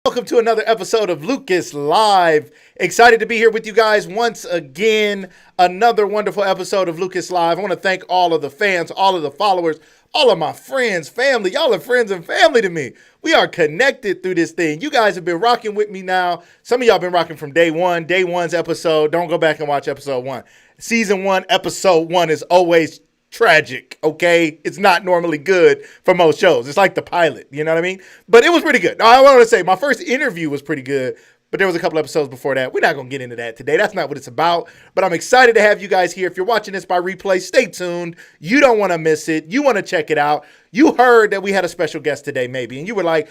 Welcome to another episode of Lucas Live. Excited to be here with you guys once again. Another wonderful episode of Lucas Live. I want to thank all of the fans, all of the followers, all of my friends, family. Y'all are friends and family to me. We are connected through this thing. You guys have been rocking with me now. Some of y'all been rocking from day one. Day one's episode. Don't go back and watch episode one. Season one, episode one is always tragic, okay? It's not normally good for most shows. It's like the pilot, you know what I mean? But it was pretty good. I want to say my first interview was pretty good, but there was a couple episodes before that. We're not going to get into that today. That's not what it's about. But I'm excited to have you guys here. If you're watching this by replay, stay tuned. You don't want to miss it. You want to check it out. You heard that we had a special guest today, maybe, and you were like,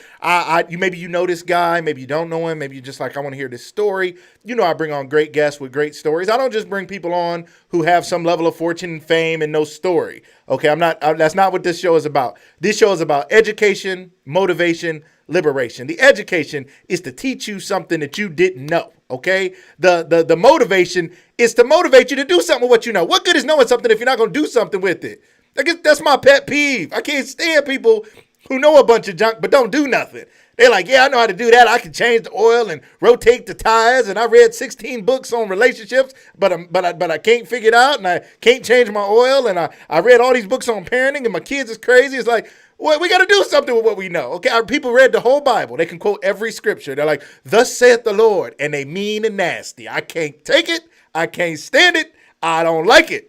maybe you know this guy, maybe you don't know him, maybe you're just like, I want to hear this story. You know, I bring on great guests with great stories. I don't just bring people on who have some level of fortune and fame and no story. Okay, that's not what this show is about. This show is about education, motivation, liberation. The education is to teach you something that you didn't know. Okay, the motivation is to motivate you to do something with what you know. What good is knowing something if you're not going to do something with it? I guess that's my pet peeve. I can't stand people who know a bunch of junk but don't do nothing. They're like, yeah, I know how to do that. I can change the oil and rotate the tires, and I read 16 books on relationships, but I can't figure it out, and I can't change my oil, and I read all these books on parenting, and my kids is crazy. It's like, well, we got to do something with what we know. Okay, our people read the whole Bible. They can quote every scripture. They're like, thus saith the Lord, and they mean and nasty. I can't take it. I can't stand it. I don't like it.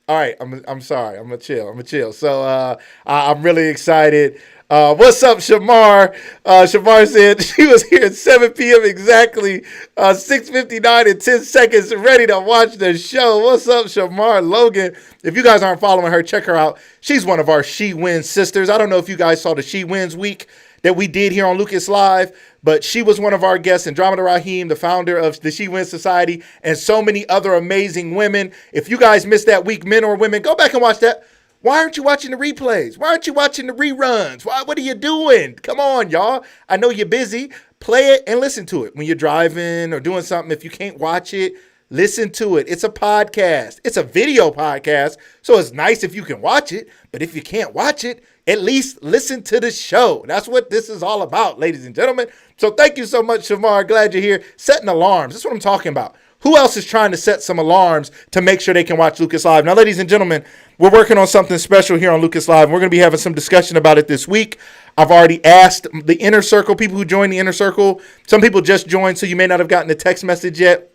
All right, I'm sorry. I'm gonna chill. So I'm really excited. What's up, Chamar? Chamar said she was here at 7 p.m. exactly, 6:59 and 10 seconds, ready to watch the show. What's up, Chamar Logan? If you guys aren't following her, check her out. She's one of our She Wins sisters. I don't know if you guys saw the She Wins week that we did here on Lucas Live, but she was one of our guests, Andromeda Raheem, the founder of the She Wins Society, and so many other amazing women. If you guys missed that week, men or women, go back and watch that. Why aren't you watching the replays? Why aren't you watching the reruns? What are you doing? Come on, y'all. I know you're busy. Play it and listen to it when you're driving or doing something. If you can't watch it, listen to it. It's a podcast. It's a video podcast, so it's nice if you can watch it. But if you can't watch it, at least listen to the show. That's what this is all about, ladies and gentlemen. So thank you so much, Chamar. Glad you're here. Setting alarms. That's what I'm talking about. Who else is trying to set some alarms to make sure they can watch Lucas Live? Now, ladies and gentlemen, we're working on something special here on Lucas Live. We're going to be having some discussion about it this week. I've already asked the Inner Circle, people who join the Inner Circle. Some people just joined, so you may not have gotten the text message yet.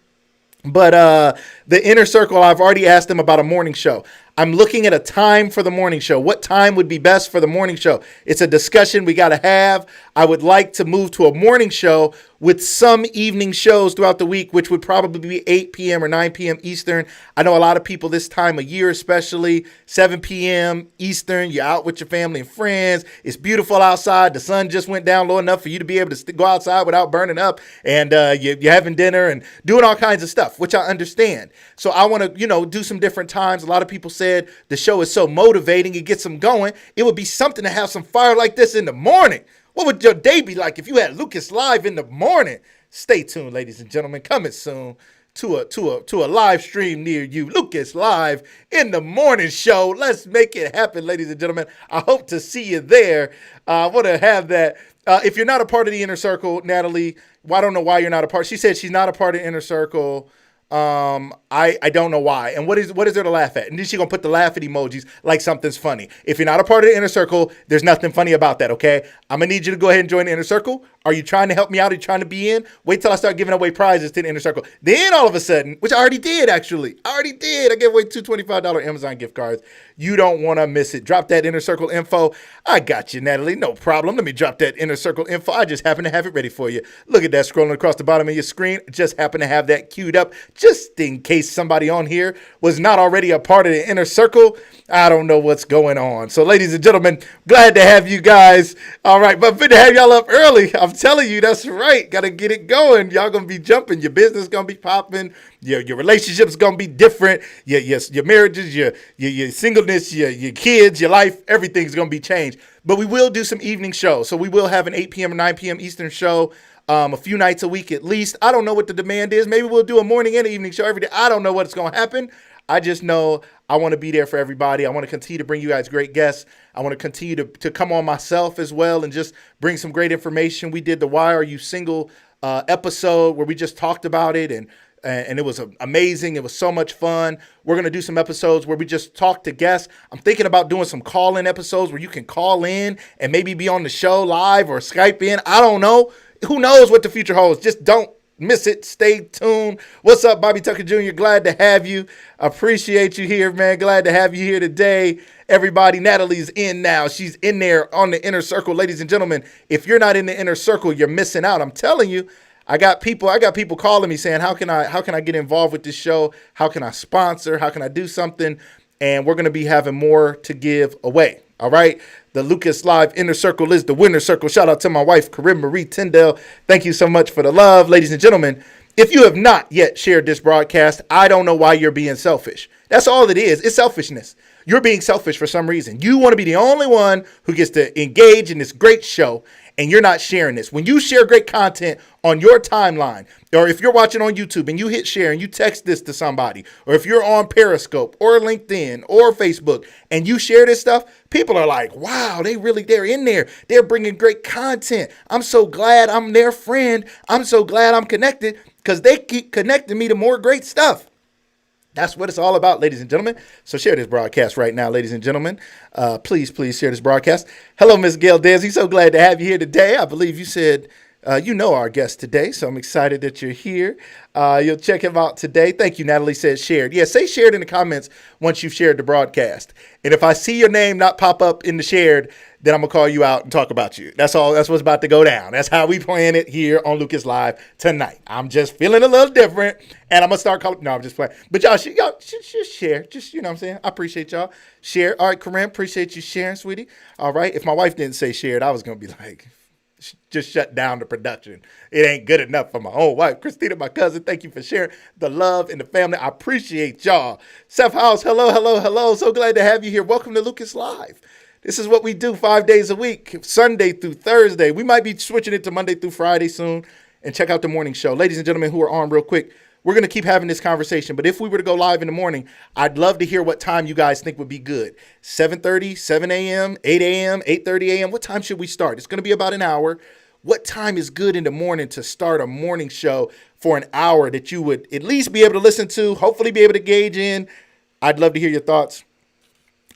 But the Inner Circle, I've already asked them about a morning show. I'm looking at a time for the morning show. What time would be best for the morning show? It's a discussion we got to have. I would like to move to a morning show with some evening shows throughout the week, which would probably be 8 p.m. or 9 p.m. Eastern. I know a lot of people this time of year, especially 7 p.m. Eastern, you're out with your family and friends. It's beautiful outside. The sun just went down low enough for you to be able to go outside without burning up. And you're having dinner and doing all kinds of stuff, which I understand. So I want to, do some different times. A lot of people said the show is so motivating. It gets them going. It would be something to have some fire like this in the morning. What would your day be like if you had Lucas Live in the morning? Stay tuned, ladies and gentlemen. Coming soon to a live stream near you. Lucas Live in the morning show. Let's make it happen, ladies and gentlemen. I hope to see you there. I want to have that. If you're not a part of the Inner Circle, Natalie, I don't know why you're not a part. She said she's not a part of the Inner Circle. I don't know why. And what is there to laugh at? And then she's gonna put the laughing emojis like something's funny. If you're not a part of the Inner Circle, there's nothing funny about that, okay? I'm gonna need you to go ahead and join the Inner Circle. Are you trying to help me out? Are you trying to be in? Wait till I start giving away prizes to the Inner Circle. Then all of a sudden, which I already did actually. I gave away two $25 Amazon gift cards. You don't want to miss it. Drop that Inner Circle info. I got you, Natalie. No problem. Let me drop that Inner Circle info. I just happen to have it ready for you. Look at that scrolling across the bottom of your screen. Just happen to have that queued up just in case somebody on here was not already a part of the Inner Circle. I don't know what's going on. So, ladies and gentlemen, glad to have you guys. All right, but good to have y'all up early. I'm telling you, that's right. Got to get it going. Y'all going to be jumping. Your business going to be popping. Your relationship's going to be different. Your marriages, your singleness, your kids, your life, everything's going to be changed. But we will do some evening shows. So we will have an 8 p.m. or 9 p.m. Eastern show a few nights a week at least. I don't know what the demand is. Maybe we'll do a morning and an evening show every day. I don't know what's going to happen. I just know I want to be there for everybody. I want to continue to bring you guys great guests. I want to continue to come on myself as well and just bring some great information. We did the Why Are You Single episode where we just talked about it, and it was amazing. It was so much fun. We're going to do some episodes where we just talk to guests. I'm thinking about doing some call-in episodes where you can call in and maybe be on the show live or Skype in. I don't know. Who knows what the future holds? Just don't miss it. Stay tuned. What's up, Bobby Tucker Jr.? Glad to have you. Appreciate you here, man. Glad to have you here today. Everybody, Natalie's in now. She's in there on the inner circle. Ladies and gentlemen, if you're not in the inner circle, you're missing out. I'm telling you. I got people calling me saying, how can I get involved with this show? How can I sponsor? How can I do something? And we're going to be having more to give away. All right. The Lucas Live Inner Circle is the winner circle. Shout out to my wife, Corine Tindell. Thank you so much for the love. Ladies and gentlemen, if you have not yet shared this broadcast, I don't know why you're being selfish. That's all it is. It's selfishness. You're being selfish for some reason. You want to be the only one who gets to engage in this great show, and you're not sharing this. When you share great content on your timeline, or if you're watching on YouTube and you hit share and you text this to somebody, or if you're on Periscope or LinkedIn or Facebook and you share this stuff, people are like, wow, they're in there. They're bringing great content. I'm so glad I'm their friend. I'm so glad I'm connected because they keep connecting me to more great stuff. That's what it's all about, ladies and gentlemen. So share this broadcast right now, ladies and gentlemen. Please share this broadcast. Hello, Miss Gail Desi. So glad to have you here today. I believe you said you know our guest today, so I'm excited that you're here. You'll check him out today. Thank you, Natalie said shared. Yeah, say shared in the comments once you've shared the broadcast. And if I see your name not pop up in the shared, then I'm going to call you out and talk about you. That's all. That's what's about to go down. That's how we plan it here on Lucas Live tonight. I'm just feeling a little different, and I'm going to start calling. No, I'm just playing. But y'all just share. Just, you know what I'm saying? I appreciate y'all. Share. All right, Corine, appreciate you sharing, sweetie. All right. If my wife didn't say shared, I was going to be like, just shut down the production. It ain't good enough for my own wife. Christina, my cousin, thank you for sharing the love and the family. I appreciate y'all. Seth House, hello. So glad to have you here. Welcome to Lucas Live. This is what we do 5 days a week, Sunday through Thursday. We might be switching it to Monday through Friday soon. And check out the morning show. Ladies and gentlemen who are on real quick, we're going to keep having this conversation. But if we were to go live in the morning, I'd love to hear what time you guys think would be good. 7:30, 7 a.m., 8 a.m., 8:30 a.m. What time should we start? It's going to be about an hour. What time is good in the morning to start a morning show for an hour that you would at least be able to listen to, hopefully be able to gauge in? I'd love to hear your thoughts.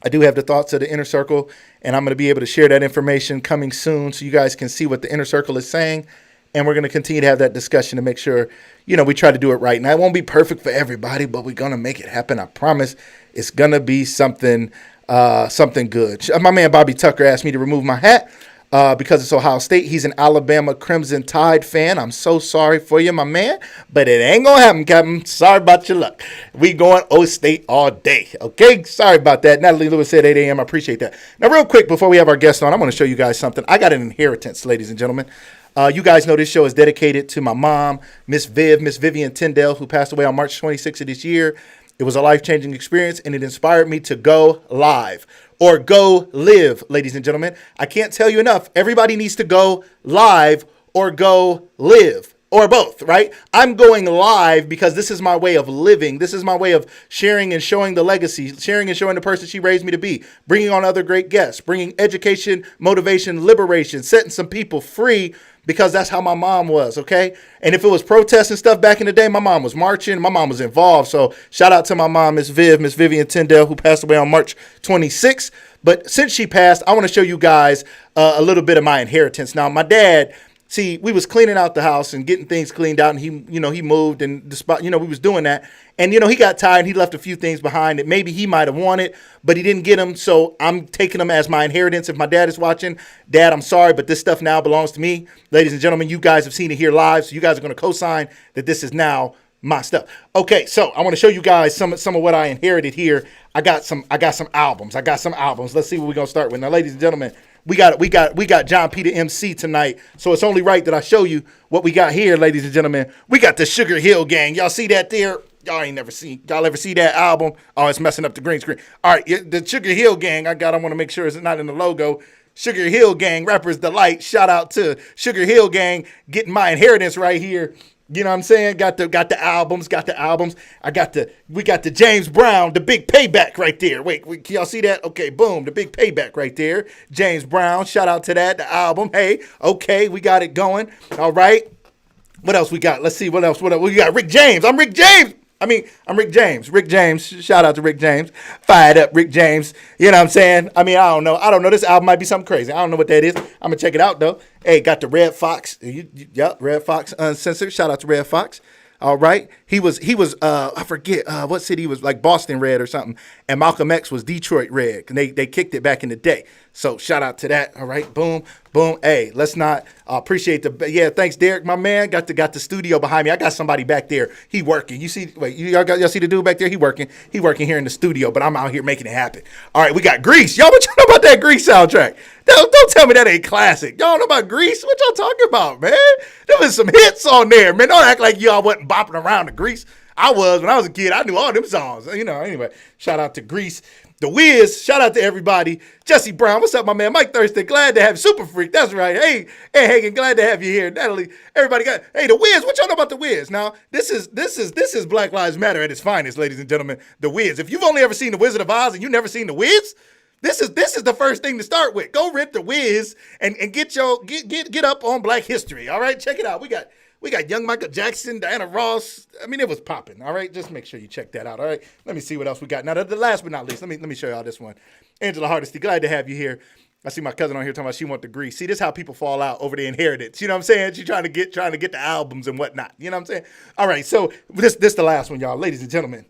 I do have the thoughts of the inner circle, and I'm going to be able to share that information coming soon so you guys can see what the inner circle is saying. And we're going to continue to have that discussion to make sure, we try to do it right. Now, it won't be perfect for everybody, but we're going to make it happen. I promise it's going to be something good. My man Bobby Tucker asked me to remove my hat because it's Ohio State. He's an Alabama Crimson Tide fan. I'm so sorry for you, my man, but it ain't going to happen, Captain. Sorry about your luck. We going O State all day, okay? Sorry about that. Natalie Lewis said 8 a.m. I appreciate that. Now, real quick, before we have our guest on, I'm going to show you guys something. I got an inheritance, ladies and gentlemen. You guys know this show is dedicated to my mom, Miss Vivian Tindell, who passed away on March 26th of this year. It was a life-changing experience, and it inspired me to go live or go live, ladies and gentlemen. I can't tell you enough. Everybody needs to go live or go live or both, right? I'm going live because this is my way of living. This is my way of sharing and showing the legacy, sharing and showing the person she raised me to be, bringing on other great guests, bringing education, motivation, liberation, setting some people free, because that's how my mom was, okay? And if it was protests and stuff back in the day, my mom was marching, my mom was involved. So shout out to my mom, Miss Vivian Tindell, who passed away on March 26th. But since she passed, I want to show you guys a little bit of my inheritance. Now, my dad, see, we was cleaning out the house and getting things cleaned out, and he moved, and the spot, we was doing that. And, he got tired, and he left a few things behind that maybe he might have wanted, but he didn't get them. So I'm taking them as my inheritance. If my dad is watching, Dad, I'm sorry, but this stuff now belongs to me. Ladies and gentlemen, you guys have seen it here live, so you guys are going to co-sign that this is now my stuff. Okay, so I want to show you guys some of what I inherited here. I got some albums. Let's see what we're going to start with. Now, ladies and gentlemen, we got John Peter MC tonight, so it's only right that I show you what we got here, ladies and gentlemen. We got the Sugar Hill Gang. Y'all see that there? Y'all ever see that album? Oh, it's messing up the green screen. All right, the Sugar Hill Gang I want to make sure it's not in the logo. Sugar Hill Gang, Rappers Delight. Shout out to Sugar Hill Gang getting my inheritance right here. You know what I'm saying? Got the albums. We got the James Brown, the big payback right there. Wait, can y'all see that? Okay, boom, the big payback right there. James Brown, shout out to that, the album. Hey, okay, we got it going. All right. What else we got? Let's see what else. We got Rick James. I'm Rick James. I'm Rick James. Rick James. Shout out to Rick James. Fired up Rick James. You know what I'm saying? I don't know. This album might be something crazy. I don't know what that is. I'm going to check it out, though. Hey, got the Red Fox. Yep, Red Fox Uncensored. Shout out to Red Fox. All right. He was I forget what city he was, like Boston Red or something. And Malcolm X was Detroit Red. And they kicked it back in the day. So shout out to that. All right. Boom. Boom. Hey, let's not appreciate thanks, Derek, my man. Got the studio behind me. I got somebody back there. He working. You see, y'all see the dude back there? He working here in the studio, but I'm out here making it happen. All right, we got Grease. Y'all, what y'all know about that Grease soundtrack? Don't tell me that ain't classic. Y'all know about Grease? What y'all talking about, man? There was some hits on there, man. Don't act like y'all wasn't bopping around to Grease. I was when I was a kid. I knew all them songs. Anyway, shout out to Grease. The Wiz, shout out to everybody. Jesse Brown, what's up, my man? Mike Thurston, glad to have you. Super Freak, that's right. Hey, Hagen, glad to have you here. Natalie, everybody The Wiz, what y'all know about The Wiz? Now, this is Black Lives Matter at its finest, ladies and gentlemen. The Wiz. If you've only ever seen The Wizard of Oz and you've never seen The Wiz, this is the first thing to start with. Go rent The Wiz and get up on Black history. All right, check it out. We got young Michael Jackson, Diana Ross. It was popping. All right, just make sure you check that out. All right, let me see what else we got. Now, the last but not least, let me show y'all this one. Angela Hardesty, glad to have you here. I see my cousin on here talking about she want the Grease. See, this is how people fall out over the inheritance. You know what I'm saying? She's trying to get the albums and whatnot. You know what I'm saying? All right, so this the last one, y'all, ladies and gentlemen.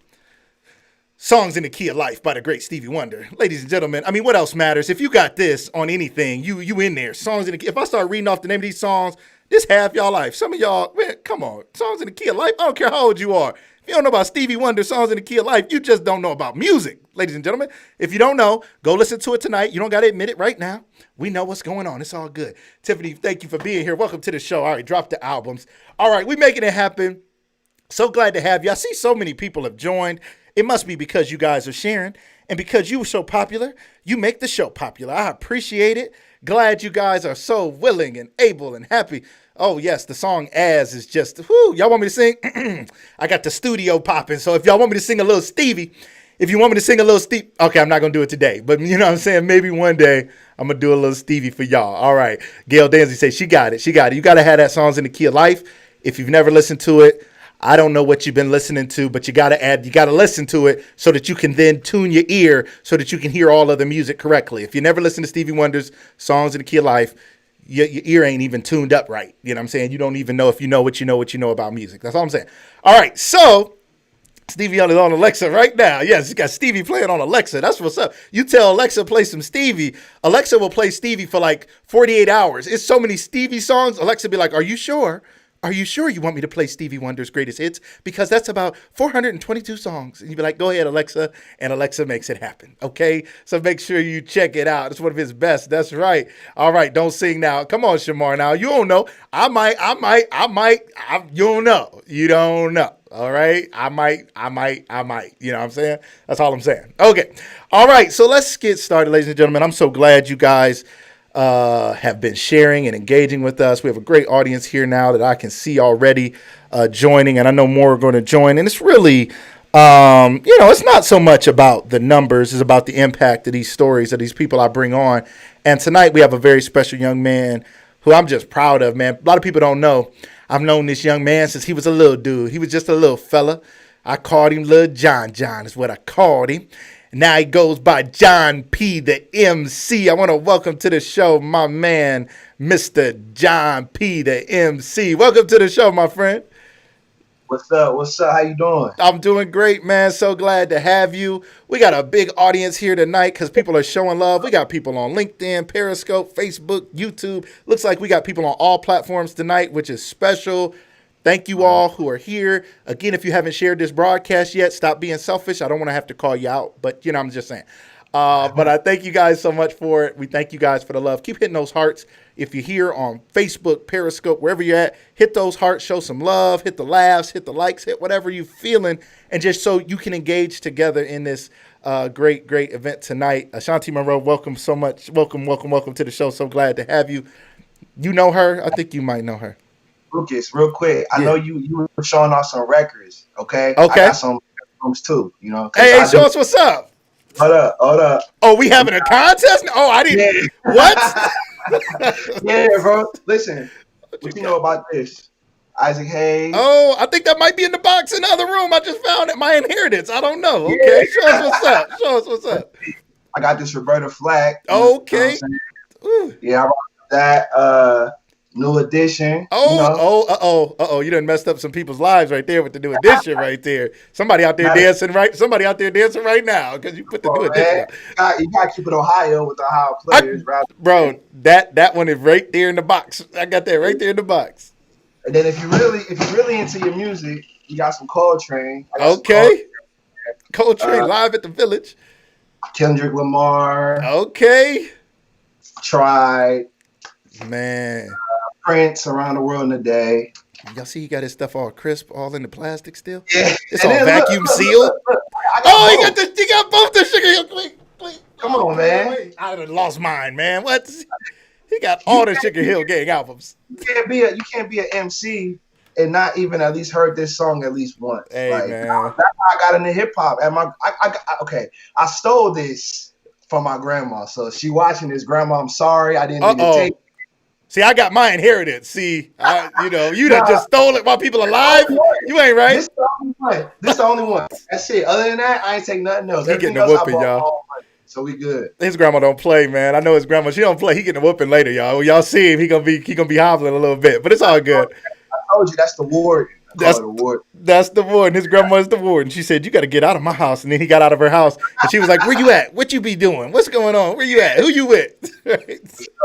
Songs in the Key of Life by the great Stevie Wonder. Ladies and gentlemen, what else matters? If you got this on anything, you in there. Songs in the Key. If I start reading off the name of these songs, this half y'all life. Some of y'all, man, come on. Songs in the Key of Life. I don't care how old you are. If you don't know about Stevie Wonder, Songs in the Key of Life, you just don't know about music. Ladies and gentlemen, if you don't know, go listen to it tonight. You don't got to admit it right now. We know what's going on. It's all good. Tiffany, thank you for being here. Welcome to the show. All right, drop the albums. All right, we making it happen. So glad to have you. I see so many people have joined. It must be because you guys are sharing. And because you were so popular, you make the show popular. I appreciate it. Glad you guys are so willing and able and happy. Oh, yes, the song As is just, whoo. Y'all want me to sing? I got the studio popping. So if y'all want me to sing a little Stevie, okay, I'm not going to do it today. But you know what I'm saying? Maybe one day I'm going to do a little Stevie for y'all. All right. Gail Danzy says she got it. You got to have that Songs in the Key of Life. If you've never listened to it, I don't know what you've been listening to, but you got to listen to it so that you can then tune your ear so that you can hear all of the music correctly. If you never listen to Stevie Wonder's Songs in the Key of Life, your ear ain't even tuned up right. You know what I'm saying? You don't even know if you know what you know about music. That's all I'm saying. All right, so Stevie is on Alexa right now. Yes, you got Stevie playing on Alexa. That's what's up. You tell Alexa play some Stevie. Alexa will play Stevie for like 48 hours. It's so many Stevie songs. Alexa be like, are you sure? Are you sure you want me to play Stevie Wonder's greatest hits? Because that's about 422 songs. And you'd be like, go ahead, Alexa. And Alexa makes it happen. Okay? So make sure you check it out. It's one of his best. That's right. All right. Don't sing now. Come on, Chamar. Now, you don't know. I might. You don't know. You don't know. All right? I might. You know what I'm saying? That's all I'm saying. Okay. All right. So let's get started, ladies and gentlemen. I'm so glad you guys have been sharing and engaging with us. We have a great audience here now that I can see already joining, and I know more are going to join. And it's really, it's not so much about the numbers, it's about the impact of these stories of these people I bring on. And tonight we have a very special young man who I'm just proud of, man. A lot of people don't know. I've known this young man since he was a little dude. He was just a little fella. I called him Lil John is what I called him. Now he goes by John P, the MC. I want to welcome to the show my man, Mr. John P, the MC. Welcome to the show, my friend. What's up? How you doing? I'm doing great, man. So glad to have you. We got a big audience here tonight because people are showing love. We got people on LinkedIn, Periscope, Facebook, YouTube. Looks like we got people on all platforms tonight, which is special. Thank you all who are here. Again, if you haven't shared this broadcast yet, stop being selfish. I don't want to have to call you out, but, I'm just saying. But I thank you guys so much for it. We thank you guys for the love. Keep hitting those hearts. If you're here on Facebook, Periscope, wherever you're at, hit those hearts, show some love, hit the laughs, hit the likes, hit whatever you're feeling, and just so you can engage together in this great event tonight. Ashanti Monroe, welcome so much. Welcome to the show. So glad to have you. You know her? I think you might know her. Lucas, real quick. I Yeah. know you were showing off some records. Okay, I Okay. got some albums too. You know, because Hey, I show do. us what's up. Hold up. Oh, we having a contest? Oh, I didn't. Yeah, What? yeah, bro. Listen, What you what you know got? about this? Isaac Hayes. Oh, I think that might be in the box in the other room. I just found it. My inheritance. I don't know. Yeah, Okay, show us what's up. Show us what's up. I got this Roberta Flack. You know what I'm Okay. saying? Ooh. Yeah, I rock that. New Edition. You Oh, know, oh, uh-oh. You done messed up some people's lives right there with the new edition right there. Somebody out there not a dancing Somebody out there dancing right now because you put the new edition man. out. You got to keep it Ohio with the Ohio I, players, rather. bro, that one is right there in the box. I got that right there in the box. And then if you really into your music, you got some Coltrane. I got some Okay. Coltrane Uh, live at the Village. Kendrick Lamar, Okay. Tried, Man. Prince, Around the World in a Day. Y'all see he got his stuff all crisp, all in the plastic still? Yeah, It's and all then vacuum sealed. I got Oh, both. he got both the sugar hill. Wait. Come on, man. Wait. I done lost mine, man. What? He got You all the Sugar Hill Gang albums. you can't be an MC and not even at least heard this song at least once. Hey, Like man. that's how I got into hip hop. And I stole this from my grandma. So she watching this. Grandma, I'm sorry, I didn't mean to take. See, I got my inheritance. See, you done Nah, just stole it while people alive. You ain't right. This the only one. This the only one. That's it. Other than that, I ain't take nothing else. He getting Everything a else I whooping, bought y'all. all money. So we good. His grandma don't play, man. I know his grandma. She don't play. He getting a whooping later, y'all. When y'all see him, he gonna be hobbling a little bit, but it's all good. I told you that's the warden. I call That's it a warden. that's the warden. His grandma's the warden. She said, "You got to get out of my house." And then he got out of her house, and she was like, "Where you at? What you be doing? What's going on? Where you at? Who you with?"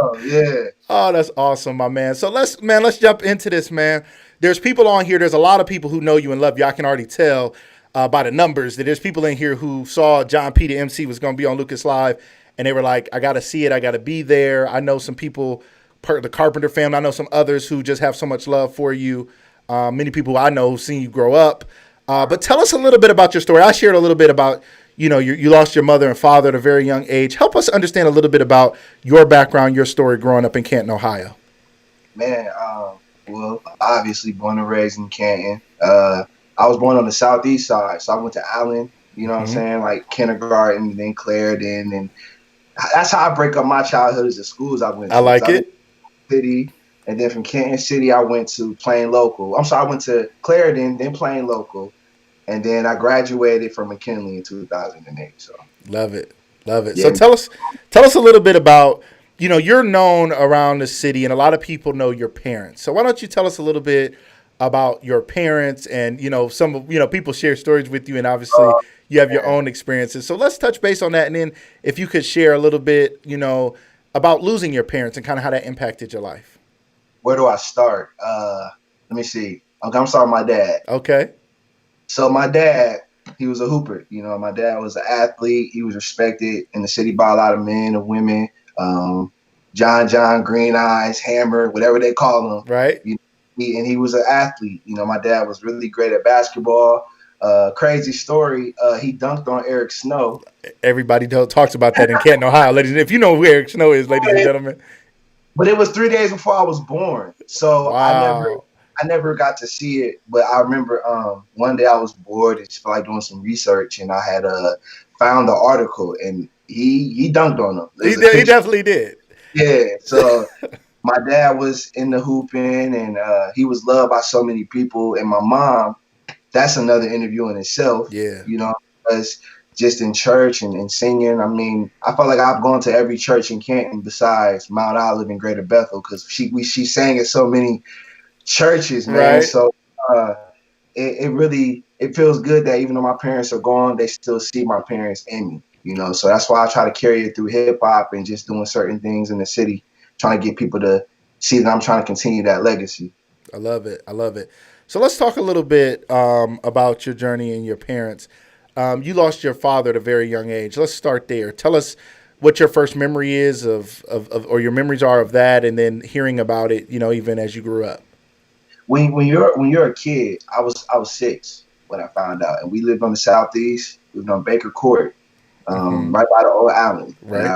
Oh yeah. Oh, that's awesome, my man. So let's jump into this, man. There's people on here. There's a lot of people who know you and love you. I can already tell by the numbers that there's people in here who saw John P. the MC was going to be on Lucas Live, and they were like, "I got to see it. I got to be there." I know some people, the Carpenter family. I know some others who just have so much love for you. Many people I know who've seen you grow up. But tell us a little bit about your story. I shared a little bit about, you lost your mother and father at a very young age. Help us understand a little bit about your background, your story growing up in Canton, Ohio. Man, well, obviously born and raised in Canton. I was born on the southeast side, so I went to Allen, you know what I'm saying, like kindergarten, then Clarendon, and that's how I break up my childhood is the schools I went to. I like it. City, and then from Canton City, I went to Plain Local. I went to Clarendon, then Plain Local, and then I graduated from McKinley in 2008. So Love it. Yeah. So tell us a little bit about, you're known around the city and a lot of people know your parents. So why don't you tell us a little bit about your parents and, people share stories with you and obviously you have your own experiences. So let's touch base on that. And then if you could share a little bit, about losing your parents and kind of how that impacted your life. Where do I start? Let me see. Okay, I'm starting my dad. Okay. So my dad, he was a hooper. My dad was an athlete. He was respected in the city by a lot of men and women. John, Green Eyes, Hammer, whatever they call him. Right. He was an athlete. My dad was really great at basketball. Crazy story. He dunked on Eric Snow. Everybody talks about that in Canton, Ohio, ladies. If you know who Eric Snow is, ladies and gentlemen. But it was 3 days before I was born, so wow. I never got to see it. But I remember one day I was bored and just felt like doing some research, and I had found the article, and he dunked on him. He definitely did. Yeah. So my dad was in the hooping, and he was loved by so many people. And my mom, that's another interview in itself. Yeah. Because just in church and singing. I mean, I felt like I've gone to every church in Canton besides Mount Olive and Greater Bethel because she sang at so many churches, man. Right. So it feels good that even though my parents are gone, they still see my parents in me, So that's why I try to carry it through hip hop and just doing certain things in the city, trying to get people to see that I'm trying to continue that legacy. I love it. So let's talk a little bit about your journey and your parents. You lost your father at a very young age. Let's start there. Tell us what your first memory is of or your memories are of that, and then hearing about it, even as you grew up. When you're a kid, I was 6 when I found out, and we lived on the southeast. We lived on Baker Court, right by the old Allen. Right. And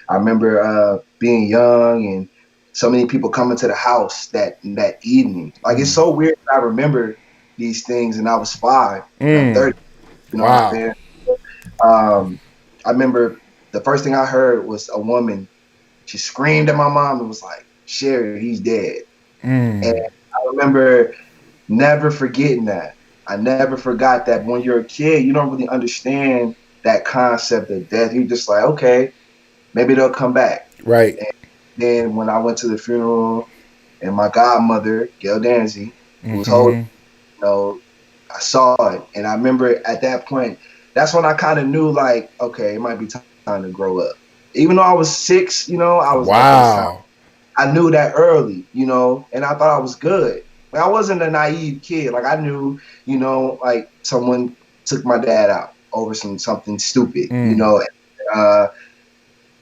I remember being young and so many people coming to the house that evening. Like it's so weird that I remember these things, and I was 5 and I'm 30. You know what I'm Wow. saying? I remember the first thing I heard was a woman. She screamed at my mom and was like, "Sherry, he's dead." And I remember never forgetting that. I never forgot that when you're a kid, you don't really understand that concept of death. You're just like, okay, maybe they'll come back. Right. And then when I went to the funeral, and my godmother, Gail Danzy, who was holding, I saw it. And I remember at that point, that's when I kind of knew, like, okay, it might be time to grow up. Even though I was 6, I was like, it's time. I knew that early, and I thought I was good. Like, I wasn't a naive kid. Like, I knew, like someone took my dad out over something stupid,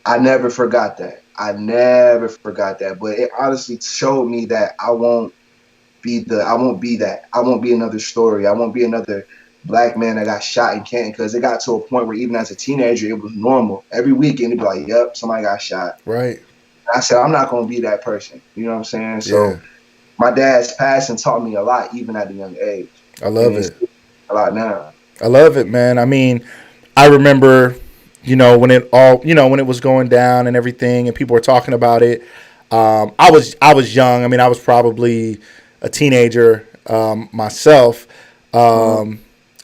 I never forgot that. But it honestly showed me that I won't be that. I won't be another story. I won't be another black man that got shot in Canton, because it got to a point where even as a teenager, it was normal. Every weekend, it'd be like, yep, somebody got shot. Right. I said, I'm not going to be that person. You know what I'm saying? So my dad's passing taught me a lot, even at a young age. I love it. A lot now. I love it, man. I mean, I remember, when it was going down and everything and people were talking about it. I was young. I mean, I was probably a teenager myself.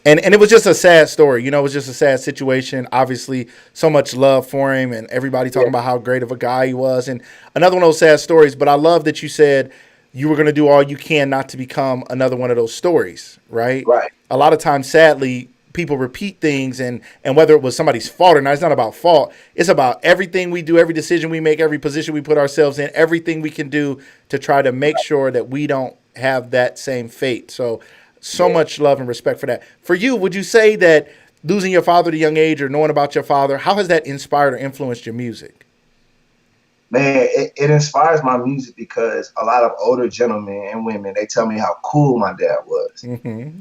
And it was just a sad story. It was just a sad situation. Obviously, so much love for him and everybody talking about how great of a guy he was. And another one of those sad stories. But I love that you said you were going to do all you can not to become another one of those stories, right? Right. A lot of times, sadly, people repeat things, and whether it was somebody's fault or not, it's not about fault. It's about everything we do, every decision we make, every position we put ourselves in, everything we can do to try to make sure that we don't have that same fate. So much love and respect for that. For you, would you say that losing your father at a young age or knowing about your father, how has that inspired or influenced your music? Man, it inspires my music because a lot of older gentlemen and women, they tell me how cool my dad was. Mm-hmm.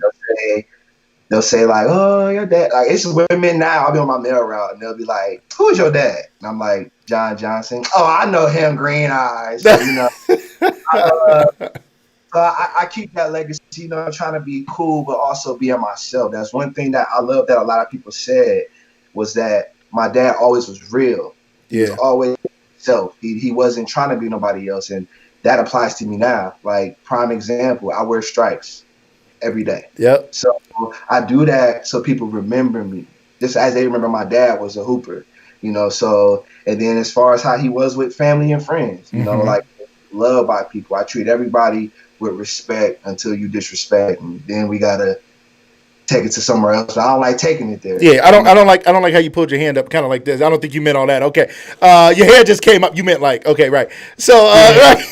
They'll say like, "Oh, your dad." Like, it's women now. I'll be on my mail route and they'll be like, "Who is your dad?" And I'm like, "John Johnson." "Oh, I know him. Green eyes." So, I keep that legacy. Trying to be cool, but also being myself. That's one thing that I love that a lot of people said was that my dad always was real. He was always himself. He wasn't trying to be nobody else, and that applies to me now. Like, prime example, I wear stripes every day. Yep. So I do that so people remember me, just as they remember my dad was a hooper. So, and then as far as how he was with family and friends, like loved by people. I treat everybody with respect until you disrespect, and then we gotta take it to somewhere else. But I don't like taking it there. Yeah, I don't like how you pulled your hand up kind of like this. I don't think you meant all that. Okay. Your hair just came up. You meant like, okay, right. So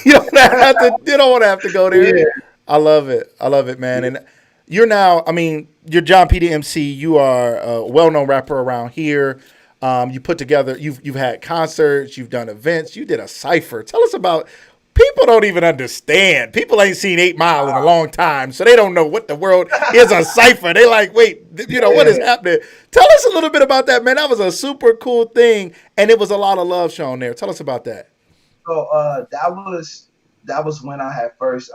you don't want to have to go there. Yeah. I love it, man. And you're now, I mean, you're John P. the MC. You are a well-known rapper around here. You put together, you've had concerts, you've done events, you did a cypher. Tell us about. People don't even understand. People ain't seen 8 Mile in a long time, so they don't know what the world is a cypher. They like, wait, what is happening? Tell us a little bit about that, man. That was a super cool thing, and it was a lot of love shown there. Tell us about that. So that was when I had first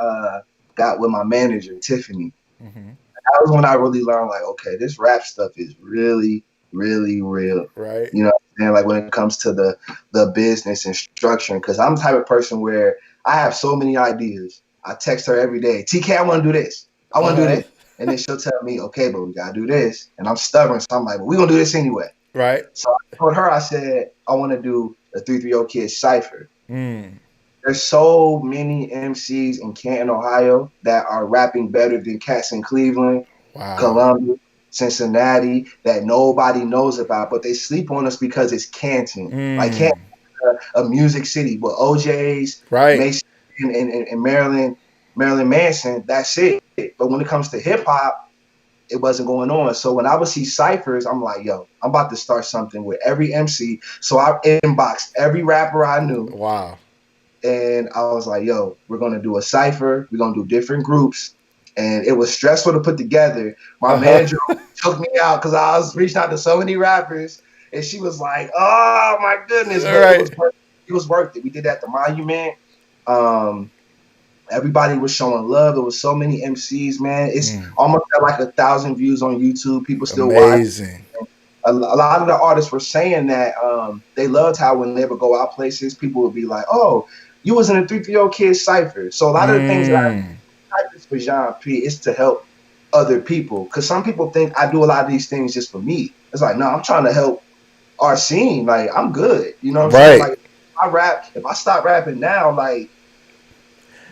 got with my manager, Tiffany. Mm-hmm. That was when I really learned, like, okay, this rap stuff is really, really real. Right. And like when it comes to the business and structuring, because I'm the type of person where I have so many ideas. I text her every day, TK, I want to do this. I want to do this. And then she'll tell me, okay, but we got to do this. And I'm stubborn. So I'm like, well, we're going to do this anyway. Right. So I told her, I said, I want to do a 330 Kids Cypher. There's so many MCs in Canton, Ohio that are rapping better than cats in Cleveland, Columbia, Cincinnati, that nobody knows about, but they sleep on us because it's Canton. Like Canton, a music city with OJ's, right, Mason, and Marilyn Manson. That's it. But when it comes to hip hop, it wasn't going on. So when I would see ciphers, I'm like, yo, I'm about to start something with every MC. So I inboxed every rapper I knew. Wow. And I was like, yo, we're going to do a cypher. We're going to do different groups. And it was stressful to put together. My manager took me out because I was reaching out to so many rappers. And she was like, oh, my goodness. But it was worth it. We did that at the Monument. Um, Everybody was showing love. There was so many MCs, man. It's Mm, almost at like 1,000 views on YouTube. People still watch. amazing. A lot of the artists were saying that they loved how when they would go out places, people would be like, "Oh, you was in a 330 Kids cipher." So a lot of the things that Mm, I type for Jean P is to help other people, because some people think I do a lot of these things just for me. It's like, no, I'm trying to help our scene. Like, I'm good. You know what I'm saying? right. Like, if I stop rapping now, like,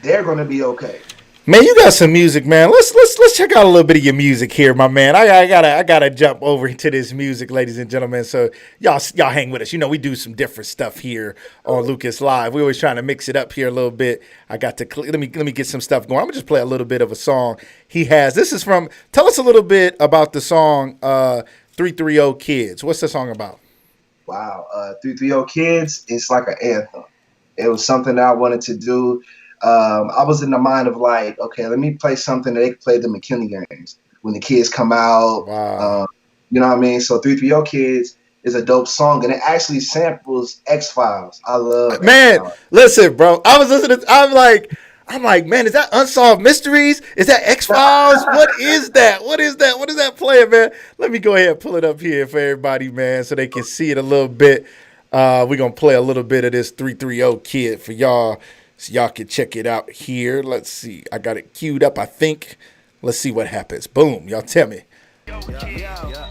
they're gonna be okay. Man, you got some music, man. Let's check out a little bit of your music here, my man. I gotta jump over into this music, ladies and gentlemen. So y'all hang with us. You know we do some different stuff here on Lucas Live. We always trying to mix it up here a little bit. I got to let me get some stuff going. I'm gonna just play a little bit of a song he has. This is from. Tell us a little bit about the song 330 Kids. What's the song about? Wow. 330 Kids, it's like an anthem. It was something that I wanted to do. I was in the mind of like, okay, let me play something that they could play the McKinley games when the kids come out. Wow. You know what I mean? So 330 Kids is a dope song, and it actually samples X Files. I love X Man, Files. listen, bro. I was listening. I'm like, man, is that Unsolved Mysteries? Is that X Files? What is that? What is that? What is that playing, man? Let me go ahead and pull it up here for everybody, man, so they can see it a little bit. We're gonna play a little bit of this 330 Kid for y'all, so y'all can check it out here. Let's see. I got it queued up, I think. Let's see what happens. Boom. Y'all tell me. Yeah.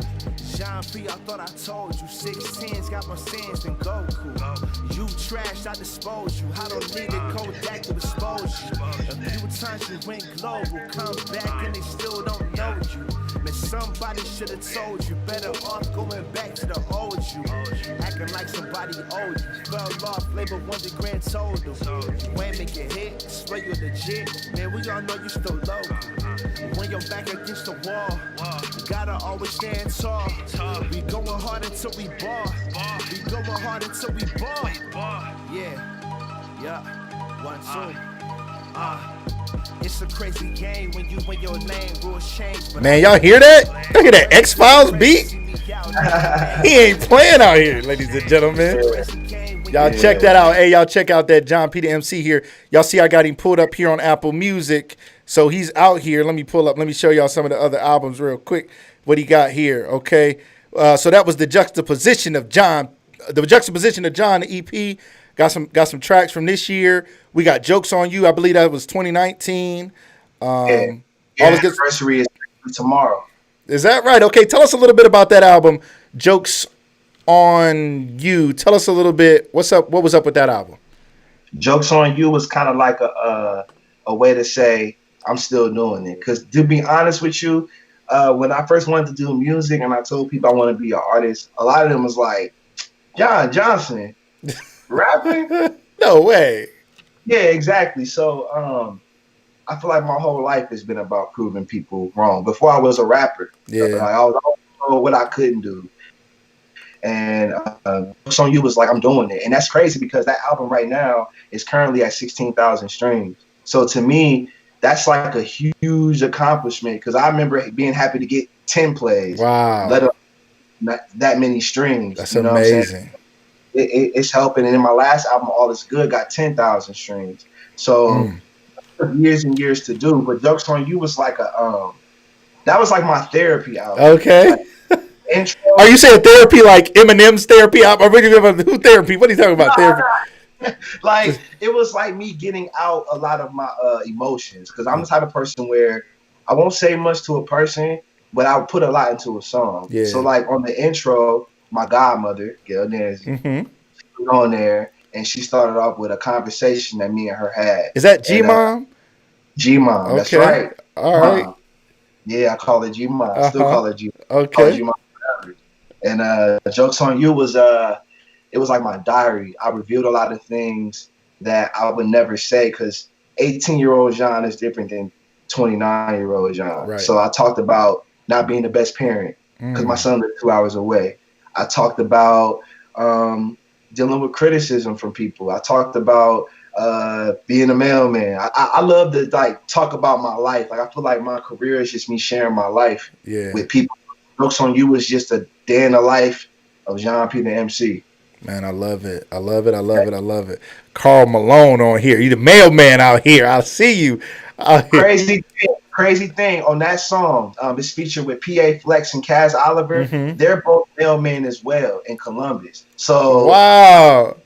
John P, I thought I told you. 6'10's got more sins than Goku. You trash, I dispose you. I don't need a Kodak to expose you. A few times you went global, come back and they still don't know you. Man, somebody should have told you. Better off going back to the old you. Acting like somebody owed you. Fell off, labor 1 grand total. You ain't make it hit, swear you legit. Man, we all know you still local. When you're back against the wall, you gotta always stand tall. We going hard until we ball. We going hard until we ball. Yeah. 1, 2. It's a crazy game when you in your lane, rules change. Man, y'all hear that? Y'all hear that X Files beat? He ain't playing out here, ladies and gentlemen. Y'all check that out. Hey, y'all check out that John P. the MC here. Y'all see I got him pulled up here on Apple Music. So he's out here. Let me show y'all some of the other albums real quick. What he got here, okay? So that was the juxtaposition of John, the EP. Got some tracks from this year. We got Jokes on You. I believe that was 2019. All Your the good. anniversary is tomorrow. Is that right? Okay, tell us a little bit about that album, Jokes on You. Tell us a little bit. What's up? What was up with that album? Jokes on You was kind of like a way to say I'm still doing it. Because to be honest with you, when I first wanted to do music and I told people I want to be an artist, a lot of them was like, John Johnson, rapping? No way. Yeah, exactly. So I feel like my whole life has been about proving people wrong. Before I was a rapper, Yeah. like, I was always told what I couldn't do. And Jokes on You was like, I'm doing it. And that's crazy because that album right now is currently at 16,000 streams. So to me, that's like a huge accomplishment because I remember being happy to get 10 plays. Wow. Let alone not that many streams. That's you know what I'm amazing. saying? It's helping. And in my last album, All Is Good, got 10,000 streams. So it took years and years to do. But Jokes on You was like that was like my therapy album. Okay. Like, intro. Are you saying therapy like Eminem's therapy? Who therapy? What are you talking about? Therapy. Like it was like me getting out a lot of my emotions because I'm the type of person where I won't say much to a person, but I'll put a lot into a song. Yeah. So like on the intro, my godmother, Gail Nancy, was on there, and she started off with a conversation that me and her had. Is that G-Mom? G-Mom, Okay. that's right. All right. Yeah, I call it G-Mom. I still call it G-Mom. Okay. G-Mom forever. And Jokes on You was it was like my diary. I revealed a lot of things that I would never say because 18-year-old John is different than 29-year-old John. Right. So I talked about not being the best parent because my son lived 2 hours away. I talked about dealing with criticism from people. I talked about being a mailman. I love to like talk about my life. Like I feel like my career is just me sharing my life with people. Jokes on You was just a day in the life of John P. the MC. Man, I love it. I love it. I love it. I love it. Carl Malone on here. You the mailman out here. I see you out here. Crazy thing on that song. It's featured with PA Flex and Kaz Oliver. Mm-hmm. They're both mailmen as well in Columbus. So Wow.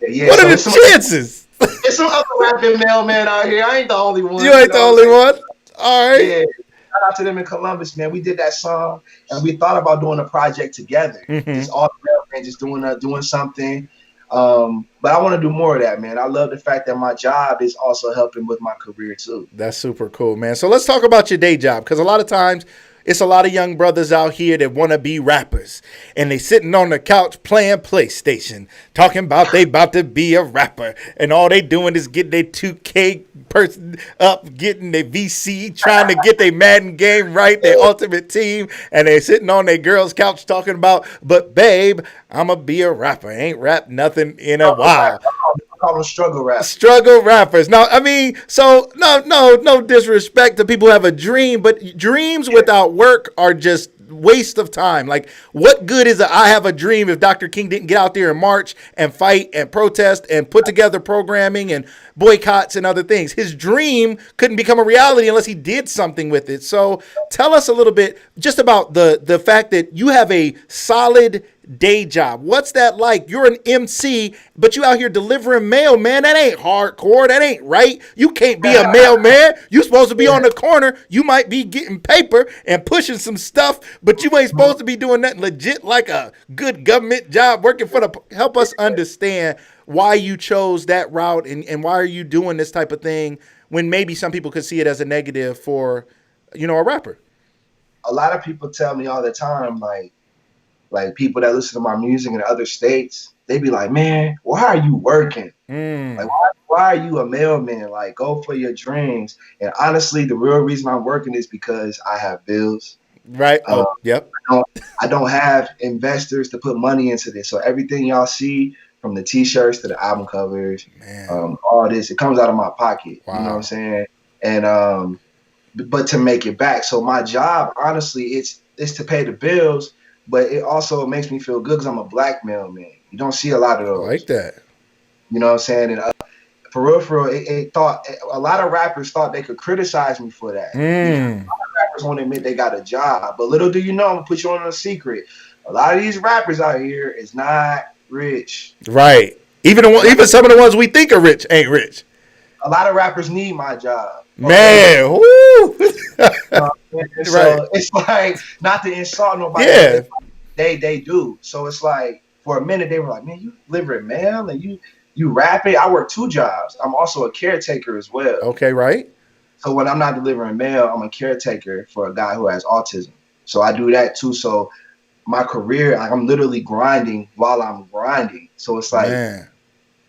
yeah, What so are the chances? there's some other rapping mailmen out here. I ain't the only one. You ain't the only one. All right. Yeah. Shout out to them in Columbus, man. We did that song and we thought about doing a project together. Mm-hmm. Just all the mailmen just doing something. But I want to do more of that, man. I love the fact that my job is also helping with my career too. That's super cool, man. So let's talk about your day job, because a lot of times it's a lot of young brothers out here that want to be rappers, and they sitting on the couch playing PlayStation, talking about they about to be a rapper, and all they doing is getting their 2K person up, getting their VC, trying to get their Madden game right, their ultimate team, and they sitting on their girl's couch talking about, but babe, I'ma be a rapper. Ain't rap nothing in a while. I call them struggle rappers. Struggle rappers. No, I mean, so no disrespect to people who have a dream, but dreams without work are just waste of time. Like, what good is I have a dream if Dr. King didn't get out there and march and fight and protest and put together programming and boycotts and other things? His dream couldn't become a reality unless he did something with it. So tell us a little bit just about the fact that you have a solid day job. What's that like? You're an MC, but you out here delivering mail, man. That ain't hardcore. That ain't right. You can't be a mailman. You supposed to be on the corner. You might be getting paper and pushing some stuff, but you ain't supposed to be doing that legit like a good government job working for the. Help us understand why you chose that route and why are you doing this type of thing when maybe some people could see it as a negative for, a rapper. A lot of people tell me all the time, like people that listen to my music in other states, they be like, man, why are you working? Like, why are you a mailman? Like, go for your dreams. And honestly, the real reason I'm working is because I have bills. Right. Yep. I don't have investors to put money into this. So everything y'all see, from the t-shirts to the album covers, all this, it comes out of my pocket. Wow. You know what I'm saying? And but to make it back. So my job, honestly, it's to pay the bills. But it also makes me feel good because I'm a black mailman. You don't see a lot of those. I like that. You know what I'm saying? And for real, it thought a lot of rappers thought they could criticize me for that. A lot of rappers want to admit they got a job, but little do you know, I'm gonna put you on a secret. A lot of these rappers out here is not rich. Right. Even some of the ones we think are rich ain't rich. A lot of rappers need my job. Man, woo. So it's like, not to insult nobody. Yeah. They do. So it's like, for a minute they were like, man, you delivering mail and you rapping. I work 2 jobs. I'm also a caretaker as well. Okay, right. So when I'm not delivering mail, I'm a caretaker for a guy who has autism. So I do that too. So my career, I'm literally grinding while I'm grinding. So it's like, man.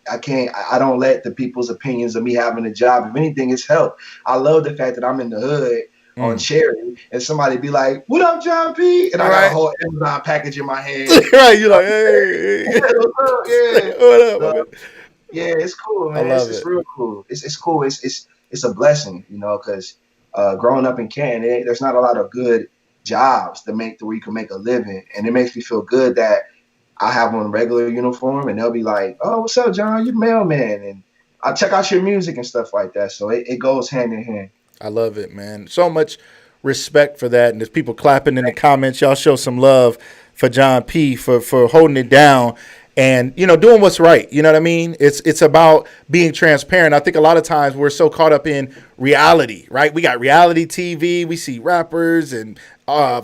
I don't let the people's opinions of me having a job, if anything, it's help. I love the fact that I'm in the hood on Cherry and somebody be like, what up, John P? And I got a whole Amazon package in my hand. Right, you're like, hey. What up? Yeah, it's cool, man. It's real cool. It's cool. It's a blessing, because growing up in Canton, there's not a lot of good jobs where you can make a living. And it makes me feel good that I have on a regular uniform and they'll be like, oh, what's up, John? You mailman. And I'll check out your music and stuff like that. So it goes hand in hand. I love it, man. So much respect for that. And there's people clapping in the comments. Y'all show some love for John P for holding it down and, doing what's right. You know what I mean? It's about being transparent. I think a lot of times we're so caught up in reality, right? We got reality TV. We see rappers and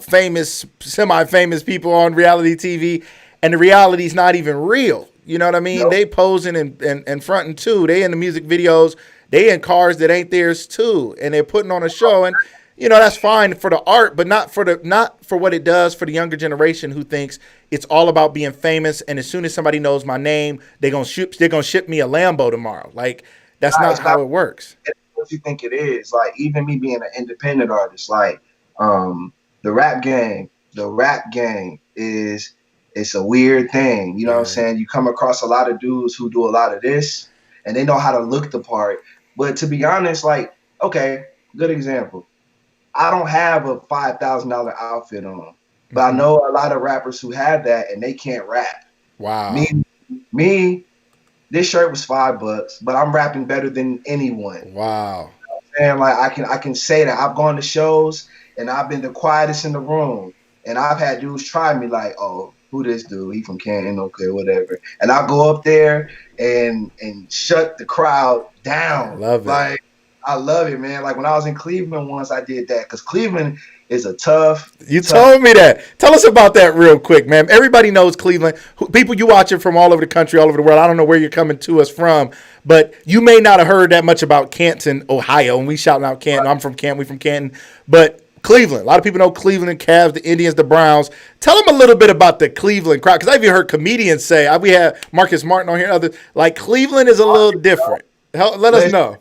famous, semi-famous people on reality TV. And the reality is not even real. You know what I mean? Nope. They posing and fronting too. They in the music videos. They in cars that ain't theirs too. And they're putting on a show. And, that's fine for the art, but not for what it does for the younger generation who thinks it's all about being famous. And as soon as somebody knows my name, they're gonna ship me a Lambo tomorrow. Like, that's not how it works. What you think it is? Like, even me being an independent artist, like the rap game is. It's a weird thing. You know what I'm saying? You come across a lot of dudes who do a lot of this and they know how to look the part. But to be honest, like, okay, good example. I don't have a $5,000 outfit on, but I know a lot of rappers who have that and they can't rap. Wow. Me, this shirt was $5, but I'm rapping better than anyone. Wow. And like I can say that I've gone to shows and I've been the quietest in the room, and I've had dudes try me like, oh, who this dude? He from Canton, okay, whatever. And I go up there and shut the crowd down. Love it. Like I love it, man. Like when I was in Cleveland once, I did that because Cleveland is a tough. You told me that. Tell us about that real quick, man. Everybody knows Cleveland. People you watching from all over the country, all over the world. I don't know where you're coming to us from, but you may not have heard that much about Canton, Ohio. And we shouting out Canton. I'm from Canton. We from Canton. But Cleveland. A lot of people know Cleveland, Cavs, the Indians, the Browns. Tell them a little bit about the Cleveland crowd, because I've even heard comedians say, we had Marcus Martin on here, others, like Cleveland is a little different. Let us know.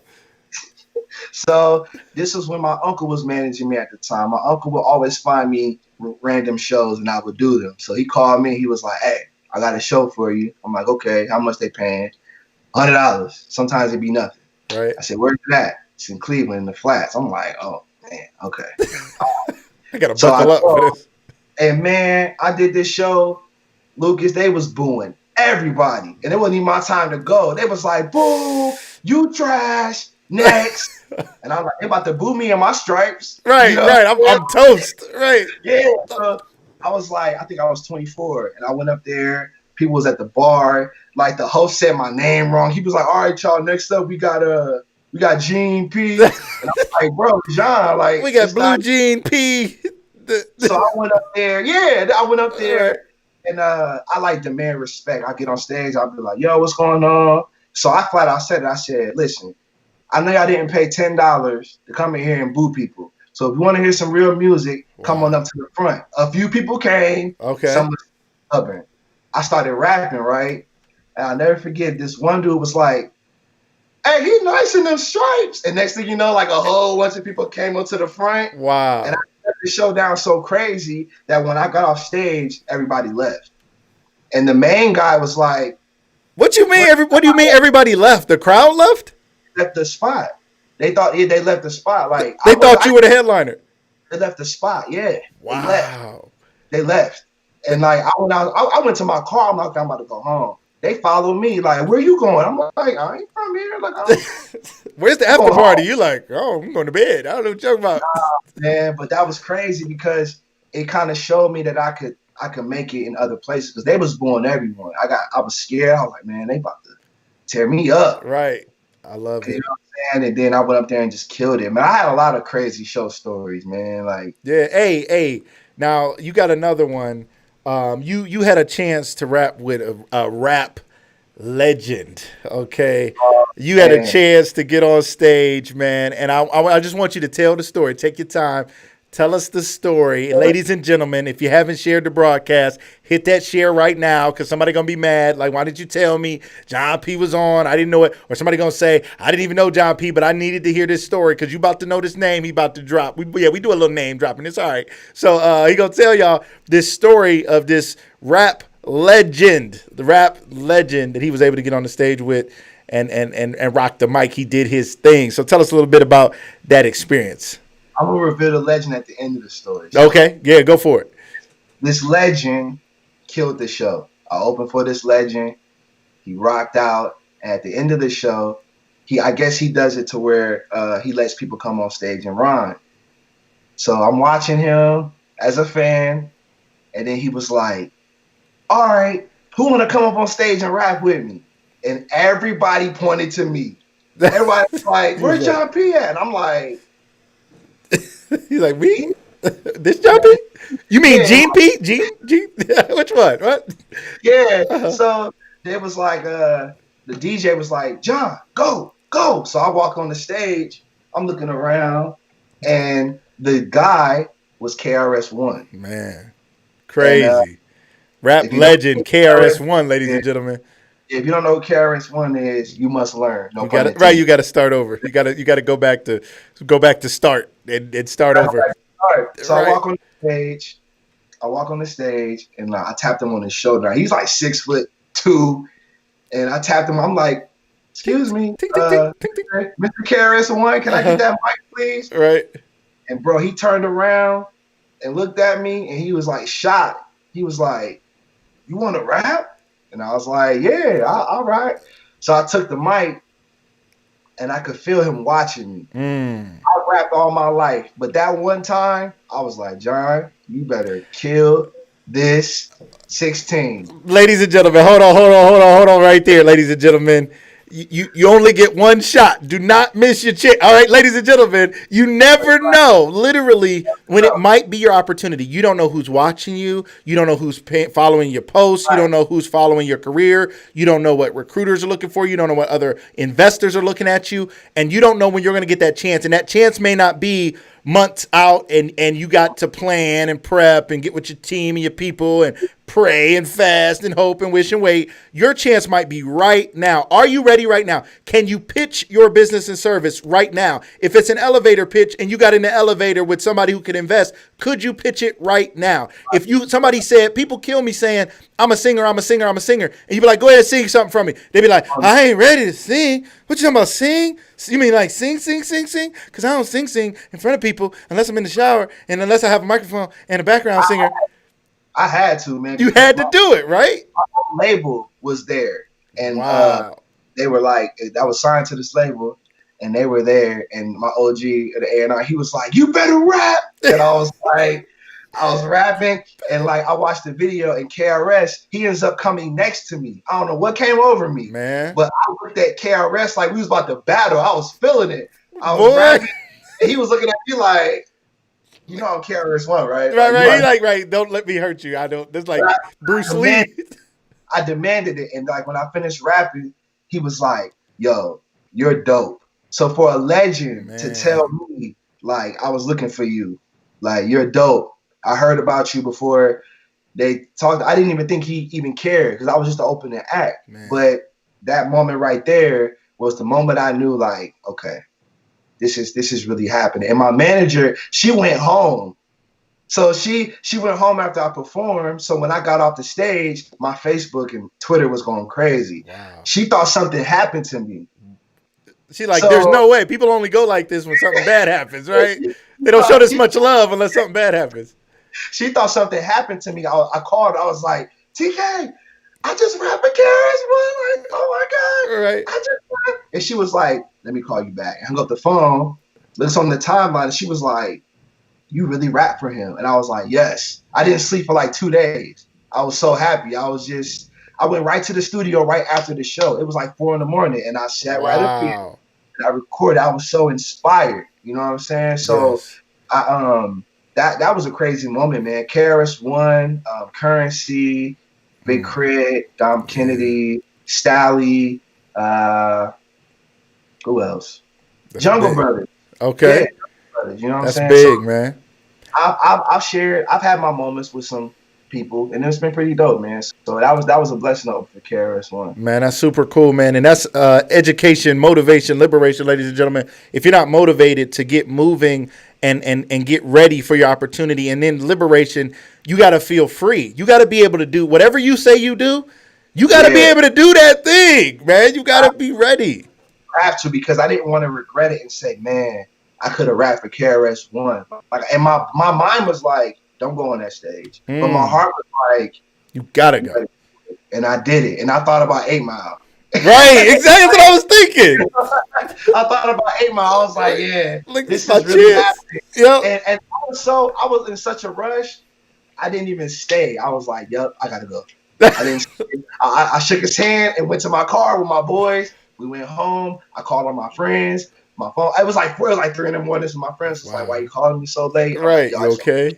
So this was when my uncle was managing me at the time. My uncle would always find me random shows and I would do them. So he called me. He was like, hey, I got a show for you. I'm like, okay, how much they paying? $100. Sometimes it'd be nothing. Right. I said, where's that? It's in Cleveland in the flats. I'm like, oh, man, okay. I got to buckle up for this. And man, I did this show. Lucas, they was booing everybody. And it wasn't even my time to go. They was like, boo, you trash. Next. And I'm like, they about to boo me in my stripes. Right, you know? Right. I'm toast. Right. Yeah. So I was like, I think I was 24. And I went up there. People was at the bar. Like the host said my name wrong. He was like, all right, y'all, next up we got Gene P. And I was like, bro, John, like we got Blue Gene P. So I went up there. Yeah, I went up there and I like demand respect. I get on stage, I'll be like, yo, what's going on? So I flat out said it. I said, listen, I know y'all didn't pay $10 to come in here and boo people. So if you want to hear some real music, come on up to the front. A few people came. Okay. Some was stubborn. I started rapping, right? And I'll never forget, this one dude was like, hey, he nice in them stripes. And next thing you know, like a whole bunch of people came up to the front. Wow. And I kept the show down so crazy that when I got off stage, everybody left. And the main guy was like, what do you mean everybody left? The crowd left? Left the spot. They thought they left the spot. Like they thought you were the headliner. They left the spot. Yeah. Wow. They left. And like I went to my car. I'm like, I'm about to go home. They followed me. Like, where you going? I'm like, I ain't from here. Like, where's the after party? You like, oh, I'm going to bed. I don't know what you're talking about. Nah, man, but that was crazy because it kind of showed me that I could make it in other places because they was booing everyone. I was scared. I was like, man, they about to tear me up. Right. I love it. You know what I'm saying? And then I went up there and just killed it. Man, I had a lot of crazy show stories, man. Like, yeah. Hey. Now you got another one. You had a chance to rap with a rap legend. Okay. You had a chance to get on stage, man. And I just want you to tell the story. Take your time. Tell us the story. And ladies and gentlemen, if you haven't shared the broadcast, hit that share right now because somebody going to be mad. Like, why did you tell me John P was on? I didn't know it. Or somebody going to say, I didn't even know John P, but I needed to hear this story because you about to know this name he about to drop. We do a little name dropping. It's all right. So he going to tell y'all this story of this rap legend, the rap legend that he was able to get on the stage with and rock the mic. He did his thing. So tell us a little bit about that experience. I'm going to reveal the legend at the end of the story. So okay. Yeah, go for it. This legend killed the show. I opened for this legend. He rocked out. And at the end of the show, I guess he does it to where he lets people come on stage and rhyme. So I'm watching him as a fan. And then he was like, all right, who want to come up on stage and rap with me? And everybody pointed to me. Everybody was like, where's John P at? And I'm like, he's like, me? This John P? You mean Gene P? Gene? Which one? What? Yeah. So it was like the DJ was like, John, go. So I walk on the stage. I'm looking around, and the guy was KRS-One. Man, crazy. And, rap legend KRS-One, ladies and gentlemen. If you don't know who KRS-One is, you must learn. You got to start over. You got to go back to start and start over. So right. I walk on the stage and I tapped him on his shoulder. He's like 6'2", and I tapped him. I'm like, excuse me, Mr. KRS-One, can I get that mic, please? Right. And bro, he turned around and looked at me, and he was like shocked. He was like, "You want to rap?" And I was like, yeah, all right. So I took the mic, and I could feel him watching me. I rapped all my life, but that one time, I was like, John, you better kill this 16. Ladies and gentlemen, hold on right there, ladies and gentlemen. You only get one shot. Do not miss your chance. All right, ladies and gentlemen, you never know, literally, when it might be your opportunity. You don't know who's watching you. You don't know who's following your posts. You don't know who's following your career. You don't know what recruiters are looking for. You don't know what other investors are looking at you. And you don't know when you're going to get that chance. And that chance may not be months out, and you got to plan and prep and get with your team and your people and pray and fast and hope and wish and wait. Your chance might be right now. Are you ready right now? Can you pitch your business and service right now? If it's an elevator pitch and you got in the elevator with somebody who could invest, could you pitch it right now? If somebody said, people kill me saying, I'm a singer, and you be like, go ahead, sing something from me. They be like, I ain't ready to sing. What you talking about, sing? You mean like sing? Because I don't sing in front of people unless I'm in the shower and unless I have a microphone and a background singer. I had to, man. You had to do it, right? My label was there. And wow. They were like, I was signed to this label, and they were there. And my OG at the A&R, he was like, you better rap. And I was like, I was rapping, and like I watched the video, and KRS, he ends up coming next to me. I don't know what came over me, man. But I looked at KRS like we was about to battle. I was feeling it. I was rapping, and he was looking at me like, you know, I'm KRS-One, right? Right. He like, right. Don't let me hurt you. I don't. That's like Bruce Lee. I demanded it, and like when I finished rapping, he was like, "Yo, you're dope." So for a legend to tell me, like, I was looking for you, like, you're dope. I heard about you before they talked. I didn't even think he even cared because I was just an opening act. Man. But that moment right there was the moment I knew, like, okay, this is really happening. And my manager, she went home. So she went home after I performed. So when I got off the stage, my Facebook and Twitter was going crazy. Wow. She thought something happened to me. She like, there's no way. People only go like this when something bad happens, right? They don't show this much love unless something bad happens. She thought something happened to me. I called. I was like, TK, I just rapped a KRS-One. Like, oh my God. Right. I just rapped. And she was like, let me call you back. I hung up the phone. Looks on the timeline. And she was like, you really rap for him? And I was like, yes. I didn't sleep for like 2 days. I was so happy. I went right to the studio right after the show. It was like 4 a.m. and I sat right up here and I recorded. I was so inspired. You know what I'm saying? So yes. That was a crazy moment, man. KRS-One, Currency, Big Crit, Dom Kennedy, Stally, who else? That's Jungle big. Brothers. Okay. Yeah, Brothers, you know what I'm saying? That's big, man. I've had my moments with some people, and it's been pretty dope, man. So that was a blessing for KRS-One. Man, that's super cool, man. And that's education, motivation, liberation, ladies and gentlemen. If you're not motivated to get moving and get ready for your opportunity, and then liberation, you got to feel free. You got to be able to do whatever you say you do. You got to be able to do that thing, man. You got to be ready. I have to, because I didn't want to regret it and say, man, I could have rapped for KRS-One. Like, and my mind was like, don't go on that stage. But my heart was like, you gotta go. And I did it. And I thought about 8 Mile. Right, exactly what I was thinking. I thought about 8 Mile. I was like, yeah, look, this is really happening. Yep. And I was in such a rush, I didn't even stay. I was like, yep, I gotta go. I didn't stay. I shook his hand and went to my car with my boys. We went home. I called on my friends. My phone. It was like 3 a.m. So my friends was like, "Why you calling me so late?" Right. Like, you okay?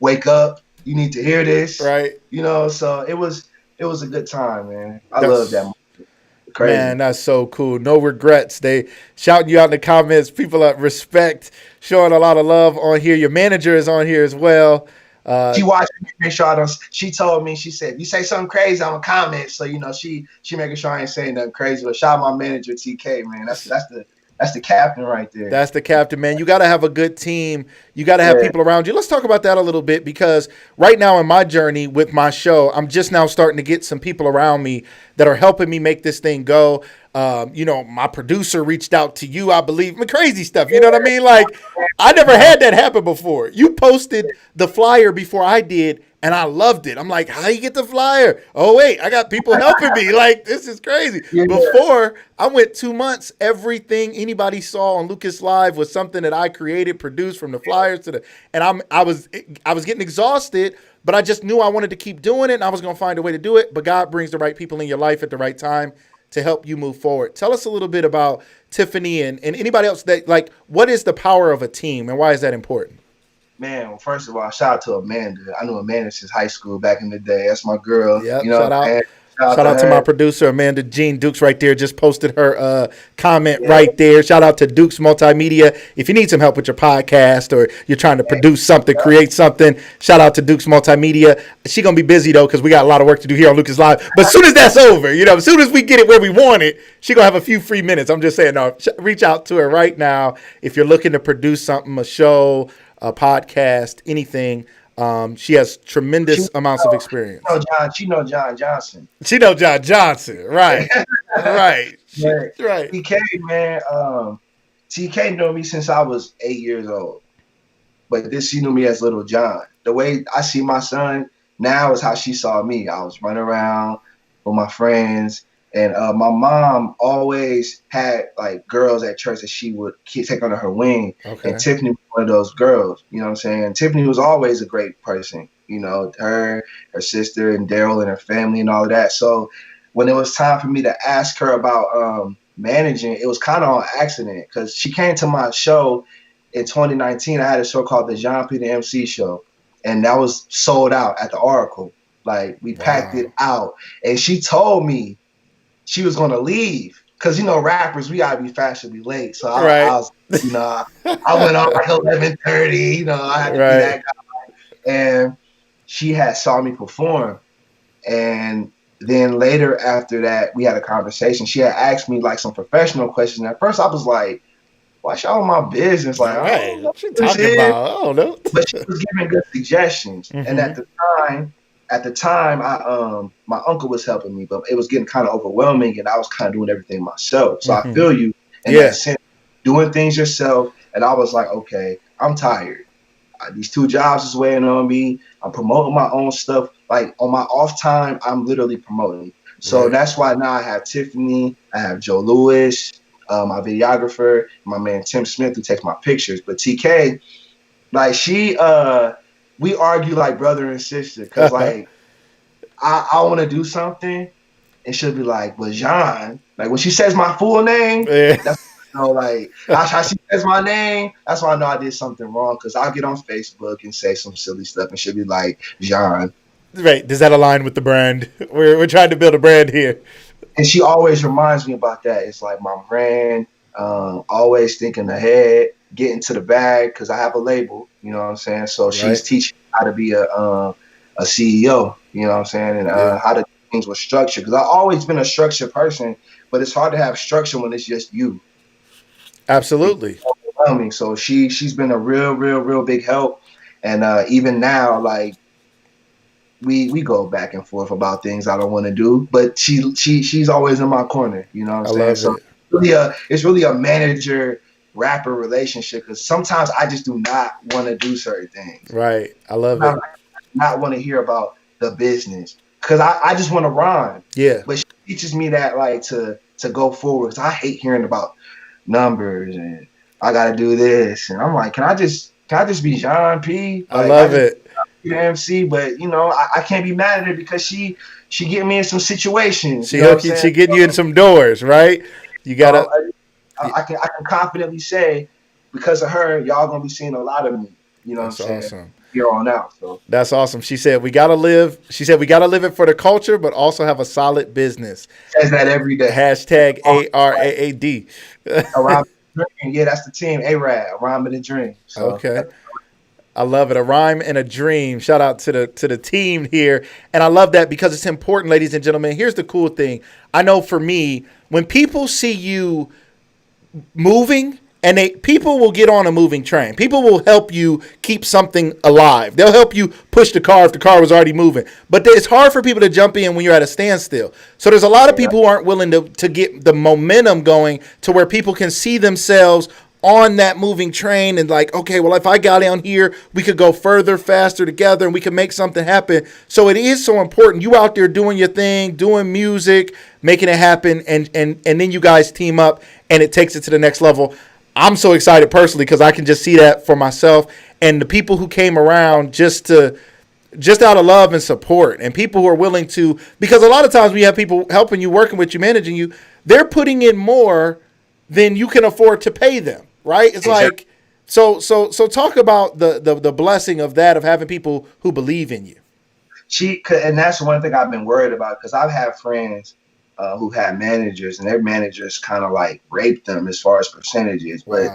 Wake up. You need to hear this. Right. You know. So it was a good time, man. I love that moment. Crazy. Man, that's so cool. No regrets. They shouting you out in the comments. People at respect, showing a lot of love on here. Your manager is on here as well. She watched me, make sure I don't. She told me, she said, "You say something crazy, I'm gonna comment." So she making sure I ain't saying nothing crazy. But shout out my manager TK, man. That's the captain right there. That's the captain, man. You got to have a good team. You got to have people around you. Let's talk about that a little bit, because right now in my journey with my show, I'm just now starting to get some people around me that are helping me make this thing go. You know, my producer reached out to you, I believe. I mean, crazy stuff. You know what I mean? Like, I never had that happen before. You posted the flyer before I did, and I loved it. I'm like, how you get the flyer? Oh, wait, I got people helping me. Like, this is crazy. Yeah. Before, I went 2 months. Everything anybody saw on Lucas Live was something that I created, produced, from the flyers to the, and I was getting exhausted, but I just knew I wanted to keep doing it, and I was going to find a way to do it. But God brings the right people in your life at the right time to help you move forward. Tell us a little bit about Tiffany and anybody else that, like, what is the power of a team and why is that important? Man, well, first of all, shout out to Amanda. I knew Amanda since high school back in the day. That's my girl. Yep, you know, shout out. man. Shout out to my producer, Amanda Jean Dukes, right there. Just posted her comment Yeah. right there. Shout out to Dukes Multimedia. If you need some help with your podcast or you're trying to produce something, create something, shout out to Dukes Multimedia. She going to be busy, though, because we got a lot of work to do here on Lucas Live. But as soon as that's over, you know, as soon as we get it where we want it, she going to have a few free minutes. I'm just saying, no, reach out to her right now if you're looking to produce something, a show, a podcast, anything. She has tremendous amounts of experience. She know John Johnson. She know John Johnson, right? Right. Right. TK, man. TK knew me since I was 8 years old, but she knew me as Little John. The way I see my son now is how she saw me. I was running around with my friends, and my mom always had like girls at church that she would take under her wing. Okay. And Tiffany was one of those girls. You know what I'm saying? Tiffany was always a great person. You know, her sister, and Daryl and her family and all of that. So when it was time for me to ask her about managing, it was kind of on accident because she came to my show in 2019. I had a show called the Jean P. the MC Show, and that was sold out at the Oracle. Like, we packed it out. And she told me she was going to leave because, you know, rappers, we got to be fashionably late. So I was, you know, I went on like 11:30. You know, I had to be that guy. And she had saw me perform. And then later after that, we had a conversation. She had asked me like some professional questions. At first I was like, watch all my business. Like, what you talking about? I don't know. But she was giving good suggestions. Mm-hmm. And at the time, my uncle was helping me, but it was getting kind of overwhelming, and I was kind of doing everything myself. So I feel you in that sense, doing things yourself. And I was like, okay, I'm tired. These 2 jobs is weighing on me. I'm promoting my own stuff. Like, on my off time, I'm literally promoting. So that's why now I have Tiffany, I have Joe Lewis, my videographer, my man Tim Smith, who takes my pictures. But TK, like, we argue like brother and sister because like I want to do something and she'll be like, well, John, like when she says my full name, that's, you know, like how she says my name, that's why I know I did something wrong, because I'll get on Facebook and say some silly stuff and she'll be like, John. Right. Does that align with the brand? We're trying to build a brand here. And she always reminds me about that. It's like my brand, always thinking ahead, getting to the bag, because I have a label, you know what I'm saying? So she's teaching how to be a CEO, you know what I'm saying? And how to do things with structure. Because I've always been a structured person, but it's hard to have structure when it's just you. Absolutely. So she's been a real big help. And even now, like, we go back and forth about things I don't want to do, but she's always in my corner, you know what I'm saying? So it's really a manager rapper relationship, because sometimes I just do not want to do certain things. Right. I love it. Not want to hear about the business, because I just want to rhyme. Yeah. But she teaches me that, like, to go forward, because I hate hearing about numbers and I got to do this. And I'm like, can I just be John P? Like, I love it. MC, but you know, I can't be mad at her because she get me in some situations. She getting you in some doors, right? You gotta. I can confidently say, because of her, y'all gonna be seeing a lot of me. You know what I'm saying? Awesome. Here on out. So that's awesome. She said we gotta live. She said we gotta live it for the culture, but also have a solid business. Says that every day. Hashtag ARAAD. Yeah, that's the team. ARAD, Rhyme and a Dream. So. Okay. I love it. A rhyme and a dream. Shout out to the team here. And I love that because it's important, ladies and gentlemen. Here's the cool thing. I know for me, when people see you moving And people will get on a moving train. People will help you keep something alive. They'll help you push the car if the car was already moving. But it's hard for people to jump in when you're at a standstill. So there's a lot of people who aren't willing to get the momentum going to where people can see themselves on that moving train and like, okay, well, if I got down here, we could go further, faster together, and we could make something happen. So it is so important. You out there doing your thing, doing music, making it happen, and then you guys team up and it takes it to the next level. I'm so excited personally because I can just see that for myself and the people who came around just out of love and support, and people who are willing to, because a lot of times we have people helping you, working with you, managing you, they're putting in more than you can afford to pay them, right? It's like, so talk about the blessing of that, of having people who believe in you. And that's one thing I've been worried about, because I've had friends who had managers, and their managers kind of like raped them as far as percentages. But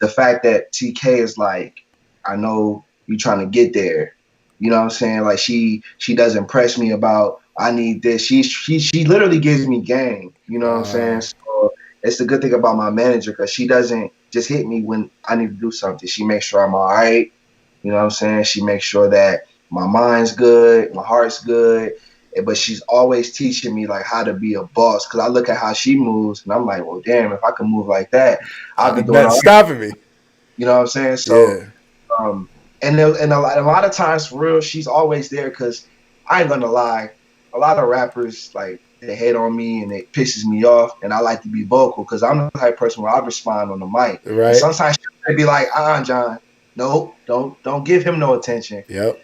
the fact that TK is like, I know you trying to get there. You know what I'm saying? Like she doesn't press me about, I need this. She literally gives me game. You know what I'm saying? So it's the good thing about my manager, because she doesn't just hit me when I need to do something. She makes sure I'm all right. You know what I'm saying? She makes sure that my mind's good, my heart's good. But she's always teaching me like how to be a boss, because I look at how she moves and I'm like, well, damn, if I can move like that, I'll be doing that's stopping me. You know what I'm saying? So, and a lot of times, for real, she's always there, because I ain't gonna lie, a lot of rappers like, they hate on me and it pisses me off, and I like to be vocal because I'm the type of person where I respond on the mic. Right. And sometimes she'll be like, John, no, don't give him no attention. Yep.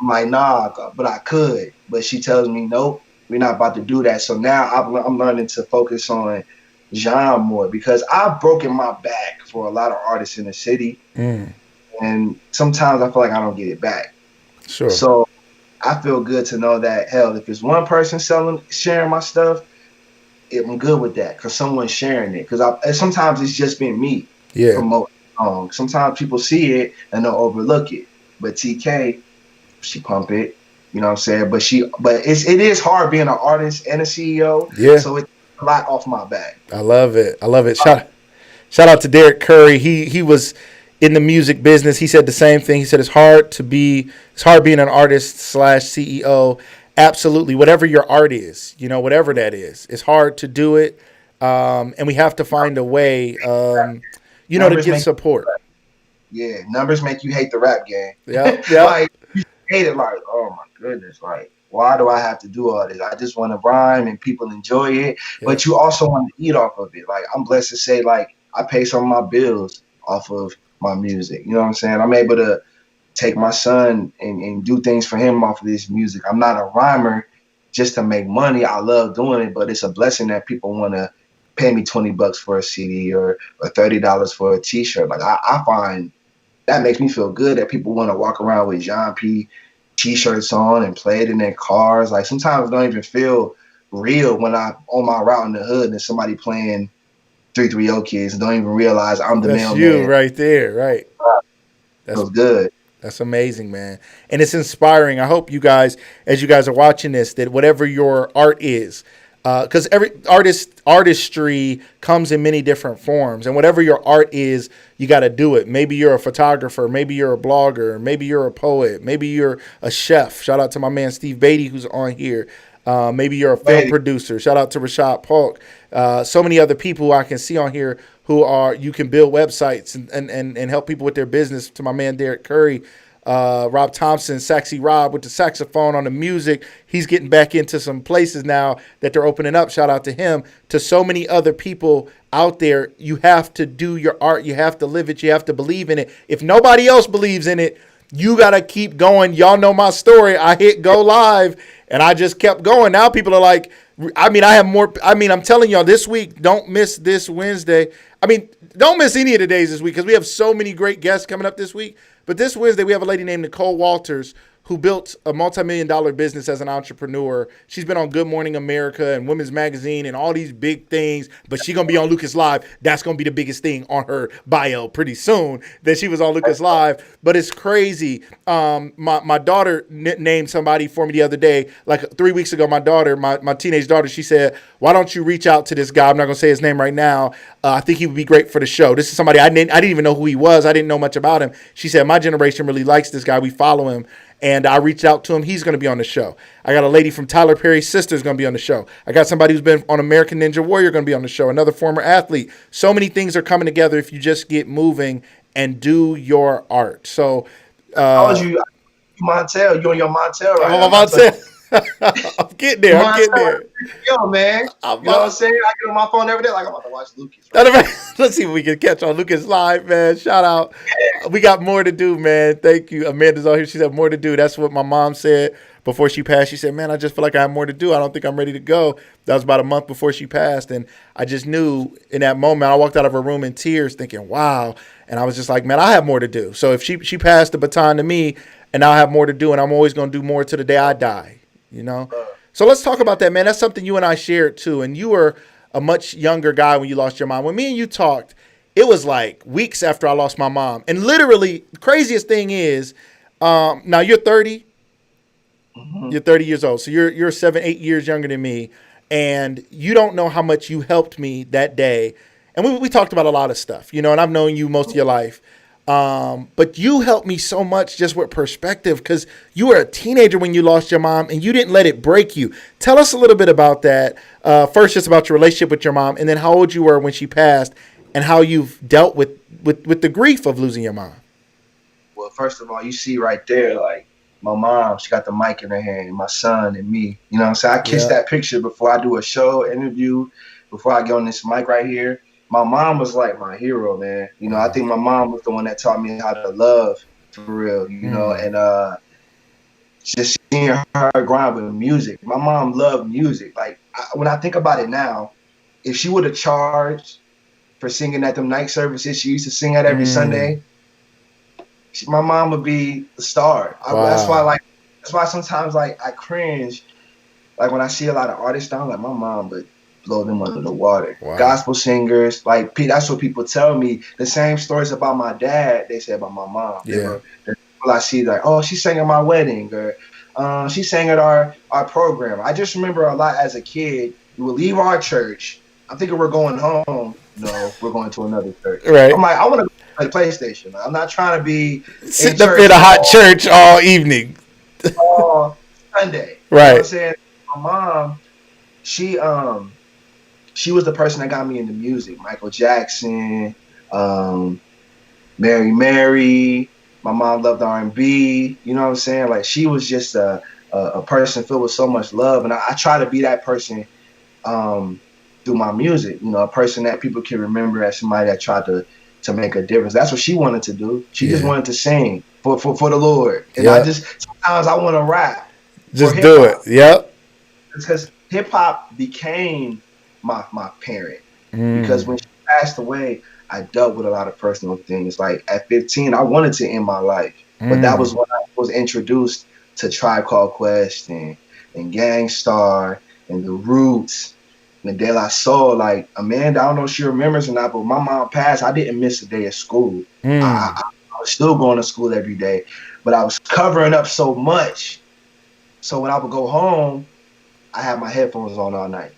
I'm like, nah, but I could. But she tells me, nope, we're not about to do that. So now I'm learning to focus on John more, because I've broken my back for a lot of artists in the city. And sometimes I feel like I don't get it back. Sure. So I feel good to know that, hell, if it's one person sharing my stuff, I'm good with that, because someone's sharing it. Because sometimes it's just been me promoting. Sometimes people see it and they'll overlook it. But TK, she pump it, you know what I'm saying? But it is hard being an artist and a CEO. Yeah. So it's a lot off my back. I love it. Shout out to Derek Curry. He was in the music business. He said the same thing. He said it's hard being an artist / CEO. Absolutely. Whatever your art is, whatever that is, it's hard to do it. And we have to find a way, to get support. Yeah. Numbers make you hate the rap game. Yeah. Like, you hate it, like, oh my goodness. Like, why do I have to do all this? I just want to rhyme and people enjoy it. Yeah. But you also want to eat off of it. Like, I'm blessed to say, like, I pay some of my bills off of my music. You know what I'm saying? I'm able to take my son and do things for him off of this music. I'm not a rhymer just to make money. I love doing it, but it's a blessing that people want to pay me $20 for a CD or $30 for a T-shirt. Like, I find that makes me feel good that people want to walk around with John P. T-shirts on and play it in their cars. Like, sometimes it don't even feel real when I'm on my route in the hood and somebody playing 330 Kids and don't even realize I'm the mailman. That's you right there, right? That's good. That's amazing, man. And it's inspiring. I hope you guys, as you guys are watching this, that whatever your art is, because every artistry comes in many different forms, and whatever your art is, you got to do it. Maybe you're a photographer, maybe you're a blogger, maybe you're a poet, maybe you're a chef. Shout out to my man Steve Beatty who's on here. Maybe you're a film producer. Shout out to Rashad Polk. So many other people who I can see on here who you can build websites and help people with their business. To my man Derek Curry. Rob Thompson, Saxy Rob with the saxophone on the music. He's getting back into some places now that they're opening up. Shout out to him. To so many other people out there, you have to do your art. You have to live it. You have to believe in it. If nobody else believes in it, you got to keep going. Y'all know my story. I hit go live and I just kept going. Now people are like, I'm telling y'all this week, don't miss this Wednesday. Don't miss any of the days this week because we have so many great guests coming up this week. But this Wednesday, we have a lady named Nicole Walters who built a multi-million-dollar business as an entrepreneur. She's been on Good Morning America and Women's Magazine and all these big things, but she's going to be on Lucas Live. That's going to be the biggest thing on her bio pretty soon, that she was on Lucas Live. But it's crazy. My daughter named somebody for me the other day, like 3 weeks ago. My daughter, my teenage daughter, she said, why don't you reach out to this guy? I'm not going to say his name right now. I think he would be great for the show. This is somebody I didn't even know who he was. I didn't know much about him. She said, my generation really likes this guy. We follow him. And I reached out to him. He's going to be on the show. I got a lady from Tyler Perry's sister is going to be on the show. I got somebody who's been on American Ninja Warrior going to be on the show. Another former athlete. So many things are coming together if you just get moving and do your art. So, how was you Montel? You on your Montel right now? I'm Montel. I'm getting there. I'm getting there. Yo, man. You know what I'm saying? I get on my phone every day like I'm about to watch Lucas. Right? Let's see if we can catch on Lucas Live, man. Shout out. We got more to do, man. Thank you. Amanda's on here. She said more to do. That's what my mom said before she passed. She said, man, I just feel like I have more to do. I don't think I'm ready to go. That was about a month before she passed. And I just knew in that moment, I walked out of her room in tears thinking, wow. And I was just like, man, I have more to do. So if she passed the baton to me, and I'll have more to do, and I'm always going to do more to the day I die. You know, so let's talk about that, man. That's something you and I shared too. And you were a much younger guy when you lost your mom. When me and you talked, it was like weeks after I lost my mom. And literally, the craziest thing is, now you're 30. Mm-hmm. You're 30 years old, so you're 7-8 years younger than me, and you don't know how much you helped me that day. And we talked about a lot of stuff, you know. And I've known you most of your life. But you helped me so much just with perspective because you were a teenager when you lost your mom and you didn't let it break you. Tell us a little bit about that. First, just about your relationship with your mom, and then how old you were when she passed and how you've dealt with the grief of losing your mom. Well, first of all, you see right there, like my mom, she got the mic in her hand, my son and me. You know what I'm saying? I kissed that picture before I do a show, interview, before I get on this mic right here. My mom was like my hero, man. You know, I think my mom was the one that taught me how to love for real, you know, and just seeing her grind with music. My mom loved music. Like, when I think about it now, if she would have charged for singing at them night services she used to sing at every Sunday, my mom would be the star. Wow. That's why sometimes, like, I cringe. Like, when I see a lot of artists down, like, my mom, but blow them under the water. Wow. Gospel singers, like, that's what people tell me. The same stories about my dad, they say about my mom. Yeah. The people I see, like, oh, she sang at my wedding, or she sang at our program. I just remember a lot as a kid. We would leave our church. I'm thinking we're going home. No, we're going to another church. Right. I'm like, I want to go to the PlayStation. I'm not trying to be sitting up in a hot church all evening. All Sunday. Right. You know what I'm saying? My mom, she was the person that got me into music. Michael Jackson, Mary. My mom loved R&B. You know what I'm saying? Like, she was just a person filled with so much love. And I try to be that person through my music. You know, a person that people can remember as somebody that tried to make a difference. That's what she wanted to do. She just wanted to sing for the Lord. And sometimes I want to rap. Just do it. Yep. Because hip-hop became my parent, because when she passed away, I dealt with a lot of personal things. Like, at 15, I wanted to end my life, but that was when I was introduced to Tribe Called Quest and Gang Starr and The Roots and De La Soul. Like, Amanda, I don't know if she remembers or not, but my mom passed. I didn't miss a day of school. I was still going to school every day, but I was covering up so much. So when I would go home, I had my headphones on all night,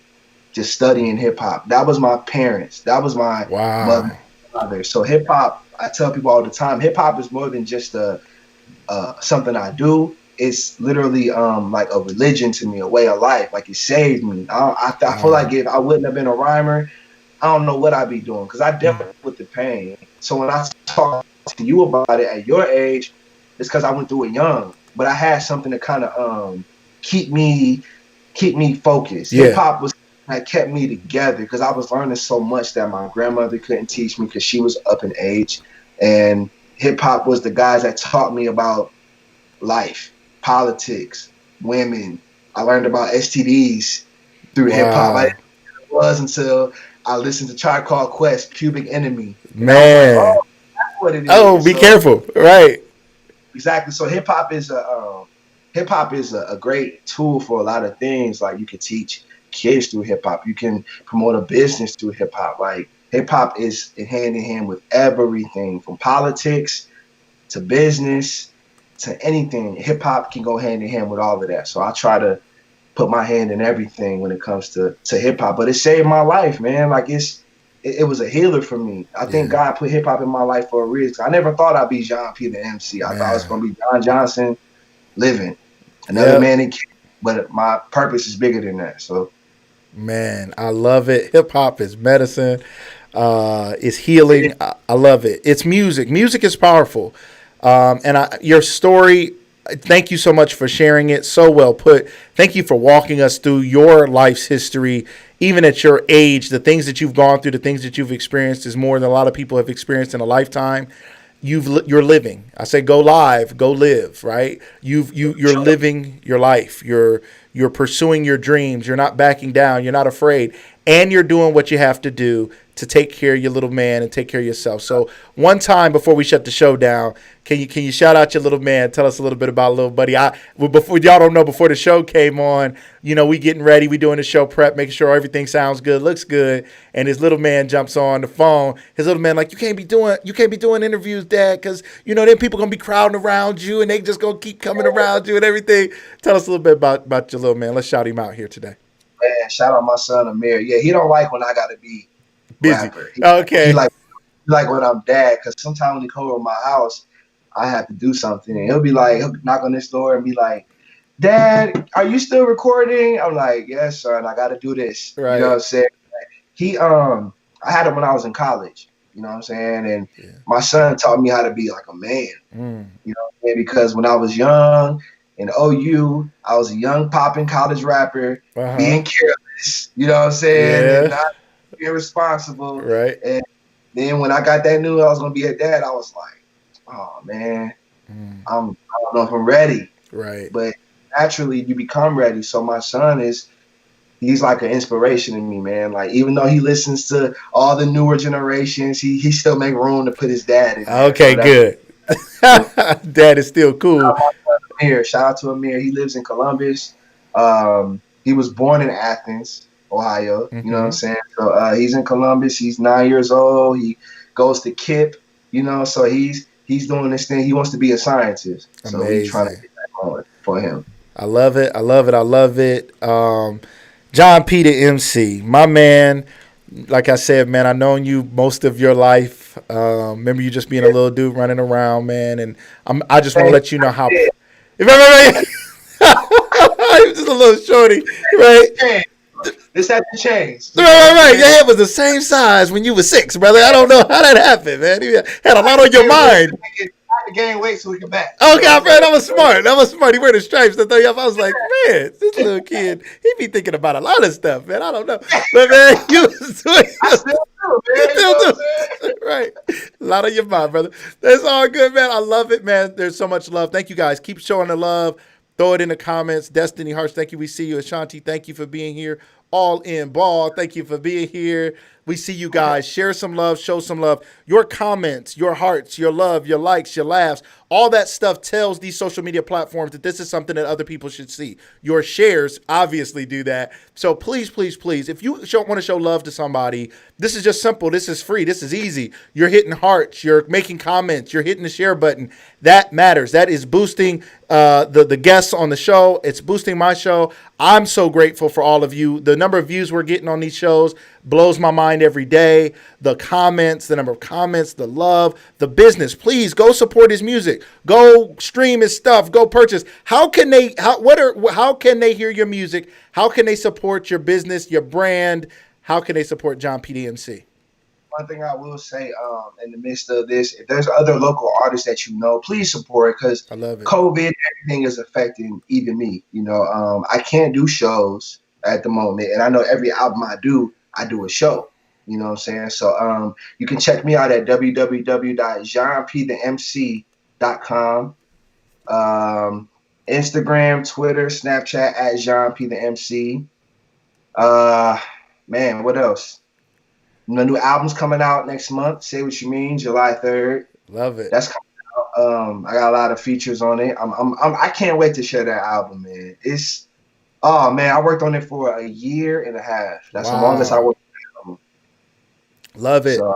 just studying hip hop. That was my parents. That was my mother, father. So hip hop, I tell people all the time, hip hop is more than just something I do. It's literally like a religion to me, a way of life. Like, it saved me. I feel like if I wouldn't have been a rhymer, I don't know what I'd be doing, because I dealt with the pain. So when I talk to you about it at your age, it's because I went through it young. But I had something to kind of keep me focused. Yeah. Hip hop was that kept me together, because I was learning so much that my grandmother couldn't teach me because she was up in age. And hip hop was the guys that taught me about life, politics, women. I learned about STDs through hip hop. It was until I listened to Tribe Called Quest, Pubic Enemy. Man. Like, oh, that's what it is. Oh, be careful. Right. exactly. So hip hop is a great tool for a lot of things. Like you can teach kids through hip hop. You can promote a business through hip hop. Like hip hop is hand in hand with everything from politics to business to anything. Hip hop can go hand in hand with all of that. So I try to put my hand in everything when it comes to hip hop. But it saved my life, man. Like it was a healer for me. I think God put hip hop in my life for a reason. I never thought I'd be John P. the MC. I thought I was gonna be John Johnson living. Another man in King. But my purpose is bigger than that. So man, I love it. Hip hop is medicine. It's healing. I love it. It's music. Music is powerful. Your story, thank you so much for sharing it. So well put. Thank you for walking us through your life's history. Even at your age, the things that you've gone through, the things that you've experienced is more than a lot of people have experienced in a lifetime. You're living. I say go live, go live, right? You're living your life. You're pursuing your dreams. You're not backing down. You're not afraid. And you're doing what you have to do to take care of your little man and take care of yourself. So one time before we shut the show down, can you shout out your little man? Tell us a little bit about little buddy. Before y'all don't know, before the show came on, we getting ready, we doing the show prep, making sure everything sounds good, looks good, and his little man jumps on the phone. His little man like, you can't be doing interviews, Dad, because then people gonna be crowding around you and they just gonna keep coming around you and everything. Tell us a little bit about your little man. Let's shout him out here today. Man, shout out my son Amir. Yeah, he don't like when I gotta be busy. Rapper. Okay. He like when I'm dad, because sometimes when he come over my house, I have to do something, and he'll knock on this door and be like, "Dad, are you still recording?" I'm like, "Yes, son, I got to do this." Right. You know what I'm saying? I had him when I was in college. You know what I'm saying? And my son taught me how to be like a man. You know what I'm saying? Because when I was young in OU, I was a young popping college rapper, being careless. You know what I'm saying? Yeah. And not irresponsible. Right. And then when I got that news I was gonna be a dad, I was like, oh man, I don't know if I'm ready. Right. But naturally you become ready. So my son he's like an inspiration to me, man. Like even though he listens to all the newer generations, he still make room to put his dad in there. Okay, so good. Dad is still cool. Shout out to Amir. He lives in Columbus. He was born in Athens, Ohio. You know what I'm saying? So he's in Columbus. He's 9 years old. He goes to KIPP. So he's doing this thing. He wants to be a scientist. So we're trying to get that going for him. I love it. I love it. I love it. John P. the MC, my man. Like I said, man, I've known you most of your life. Remember you just being a little dude running around, man. And I just want to let you know how. Right. He was just a little shorty, right? This had to change. Right. Your head was the same size when you were 6, brother. I don't know how that happened, man. You had a lot on your mind. I had to gain weight so we can back. Okay, man, that was smart. He wear the stripes. I was like, man, this little kid, he be thinking about a lot of stuff, man. I don't know. But, man, you was doing I still do, man. Still do. Right. A lot on your mind, brother. That's all good, man. I love it, man. There's so much love. Thank you, guys. Keep showing the love. Throw it in the comments. Destiny Hearts, thank you. We see you. Ashanti, thank you for being here. All in Ball, thank you for being here. We see you guys. Share some love. Show some love. Your comments, your hearts, your love, your likes, your laughs, all that stuff tells these social media platforms that this is something that other people should see. Your shares obviously do that. So please, please, please, if you want to show love to somebody, this is just simple. This is free. This is easy. You're hitting hearts. You're making comments. You're hitting the share button. That matters. That is boosting the guests on the show. It's boosting my show. I'm so grateful for all of you. The number of views we're getting on these shows blows my mind every day. The comments, the number of comments, the love, the business. Please go support his music. Go stream his stuff. Go purchase. How can they hear your music? How can they support your business, your brand? How can they support John P. the MC? One thing I will say, in the midst of this, if there's other local artists that you know, please support, because COVID, everything is affecting even me. I can't do shows at the moment, and I know every album I do a show. You know what I'm saying? So you can check me out at www.jeanpthemc.com. Instagram, Twitter, Snapchat at Jean P the MC. Man, what else? My new album's coming out next month. Say What You Mean, July 3rd. Love it. That's coming out. I got a lot of features on it. I can't wait to share that album, man. Oh man, I worked on it for a year and a half. That's the longest I worked on the album. Love it. So,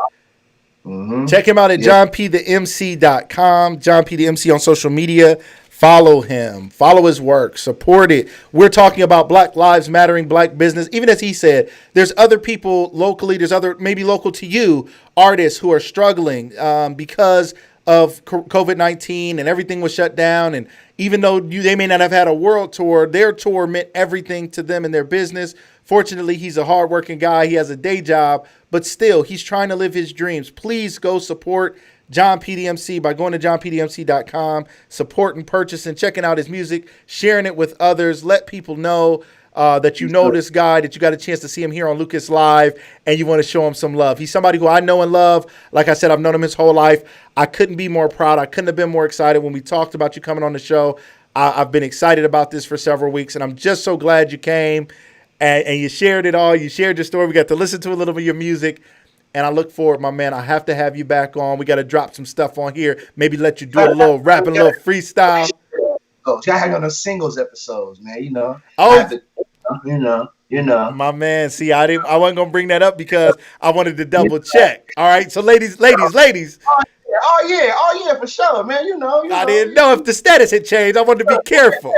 check him out at johnpthemc.com. John P. the MC on social media. Follow him. Follow his work. Support it. We're talking about Black Lives Mattering, Black business. Even as he said, there's other people locally, there's other, maybe local to you, artists who are struggling because of COVID-19 and everything was shut down. And even though they may not have had a world tour, their tour meant everything to them and their business. Fortunately, he's a hardworking guy. He has a day job, but still, he's trying to live his dreams. Please go support John P. the MC by going to johnpthemc.com, supporting, purchasing, checking out his music, sharing it with others. Let people know that you know this guy, that you got a chance to see him here on Lucas Live, and you want to show him some love. He's somebody who I know and love. Like I said, I've known him his whole life. I couldn't be more proud. I couldn't have been more excited when we talked about you coming on the show. I've been excited about this for several weeks, and I'm just so glad you came and you shared it all. You shared your story. We got to listen to a little bit of your music. And I look forward, my man. I have to have you back on. We got to drop some stuff on here. Maybe let you do a little rapping, a little freestyle. Oh, I had on those singles episodes, man. You know. Oh, you know. My man. See, I wasn't gonna bring that up because I wanted to double check. All right. So, ladies. Oh yeah, for sure, man. You know. I didn't know if the status had changed. I wanted to be careful.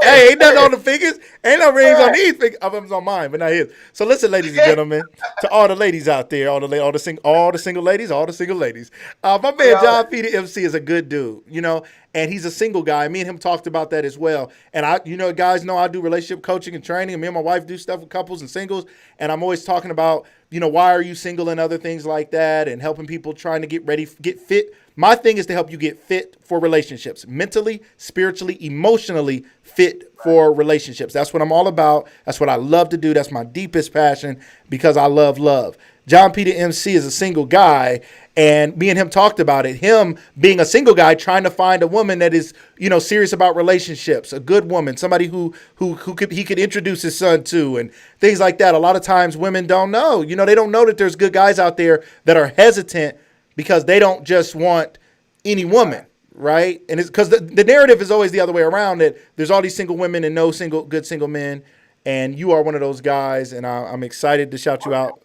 Hey, ain't nothing on the fingers. Ain't no rings on these fingers. It's on mine, but not his. So listen, ladies and gentlemen, to all the ladies out there, all the single ladies. My man John P. the MC is a good dude, you know, and he's a single guy. Me and him talked about that as well. And guys know I do relationship coaching and training, and me and my wife do stuff with couples and singles. And I'm always talking about, why are you single and other things like that, and helping people trying to get fit. My thing is to help you get fit for relationships, mentally, spiritually, emotionally fit for relationships. That's what I'm all about. That's what I love to do. That's my deepest passion because I love love. John P. the MC is a single guy, and me and him talked about it. Him being a single guy trying to find a woman that is, serious about relationships, a good woman, somebody who he could introduce his son to, and things like that. A lot of times women don't know. They don't know that there's good guys out there that are hesitant because they don't just want any woman, right? And it's because the narrative is always the other way around, that there's all these single women and no good single men, and you are one of those guys, and I'm excited to shout you out.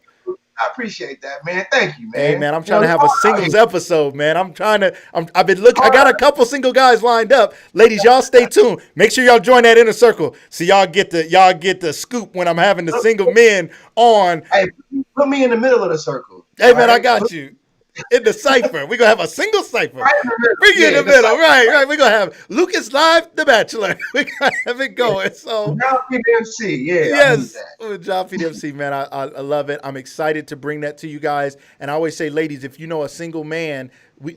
I appreciate that, man. Thank you, man. Hey, man, I'm trying to have a singles episode, man. I got a couple single guys lined up. Ladies, y'all stay tuned. Make sure y'all join that inner circle so y'all get the scoop when I'm having the single men on. Hey, put me in the middle of the circle. Hey, man, I got you. In the cipher. We're going to have a single cipher. Bring you in the middle. Right. We're going to have Lucas Live, The Bachelor. We're going to have it going. So, John P. the MC. Yeah. Yes. With John P. the MC, man. I love it. I'm excited to bring that to you guys. And I always say, ladies, if you know a single man,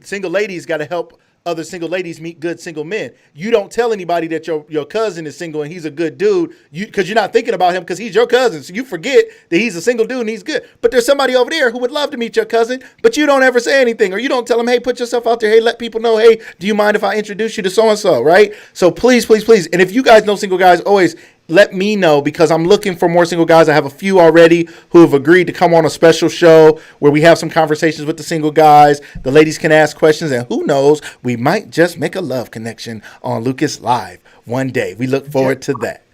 single ladies got to help other single ladies meet good single men. You don't tell anybody that your cousin is single and he's a good dude, because you're not thinking about him because he's your cousin. So you forget that he's a single dude and he's good. But there's somebody over there who would love to meet your cousin, but you don't ever say anything, or you don't tell him, hey, put yourself out there. Hey, let people know, hey, do you mind if I introduce you to so-and-so, right? So please, please, please. And if you guys know single guys, always let me know, because I'm looking for more single guys. I have a few already who have agreed to come on a special show where we have some conversations with the single guys. The ladies can ask questions, and who knows, we might just make a love connection on Lucas Live one day. We look forward to that.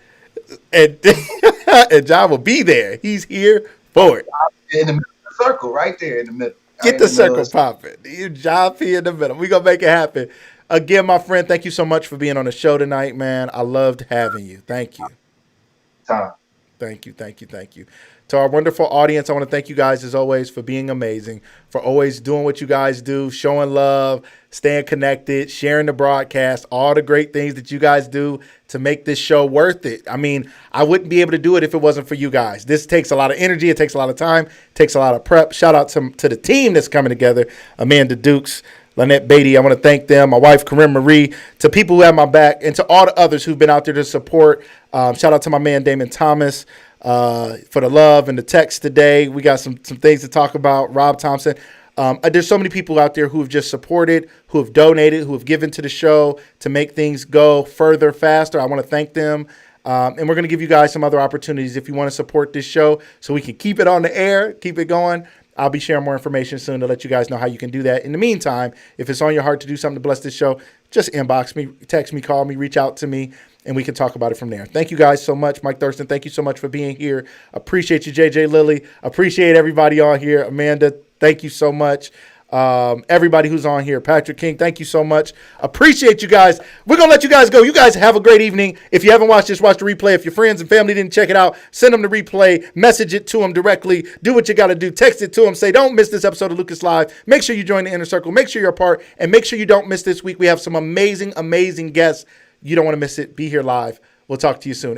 And John will be there. He's here for it. In the middle of the circle, right there in the middle. Get the circle popping. You John P. in the middle. We're going to make it happen. Again, my friend, thank you so much for being on the show tonight, man. I loved having you. Thank you. Thank you. To our wonderful audience, I want to thank you guys, as always, for being amazing, for always doing what you guys do, showing love, staying connected, sharing the broadcast, all the great things that you guys do to make this show worth it. I mean, I wouldn't be able to do it if it wasn't for you guys. This takes a lot of energy. It takes a lot of time. It takes a lot of prep. Shout out to the team that's coming together, Amanda Dukes, Lynette Beatty. I want to thank them, my wife, Corine Marie, to people who have my back, and to all the others who've been out there to support. Shout out to my man, Damon Thomas, for the love and the text today. We got some things to talk about. Rob Thompson. There's so many people out there who have just supported, who have donated, who have given to the show to make things go further, faster. I want to thank them. And we're going to give you guys some other opportunities if you want to support this show so we can keep it on the air, keep it going. I'll be sharing more information soon to let you guys know how you can do that. In the meantime, if it's on your heart to do something to bless this show, just inbox me, text me, call me, reach out to me, and we can talk about it from there. Thank you guys so much. Mike Thurston, thank you so much for being here. Appreciate you, JJ Lilly. Appreciate everybody on here. Amanda, thank you so much. Everybody who's on here. Patrick King, thank you so much. Appreciate you guys. We're going to let you guys go. You guys have a great evening. If you haven't watched this, watch the replay. If your friends and family didn't check it out, send them the replay. Message it to them directly. Do what you got to do. Text it to them. Say, don't miss this episode of Lucas Live. Make sure you join the Inner Circle. Make sure you're a part. And make sure you don't miss this week. We have some amazing, amazing guests. You don't want to miss it. Be here live. We'll talk to you soon.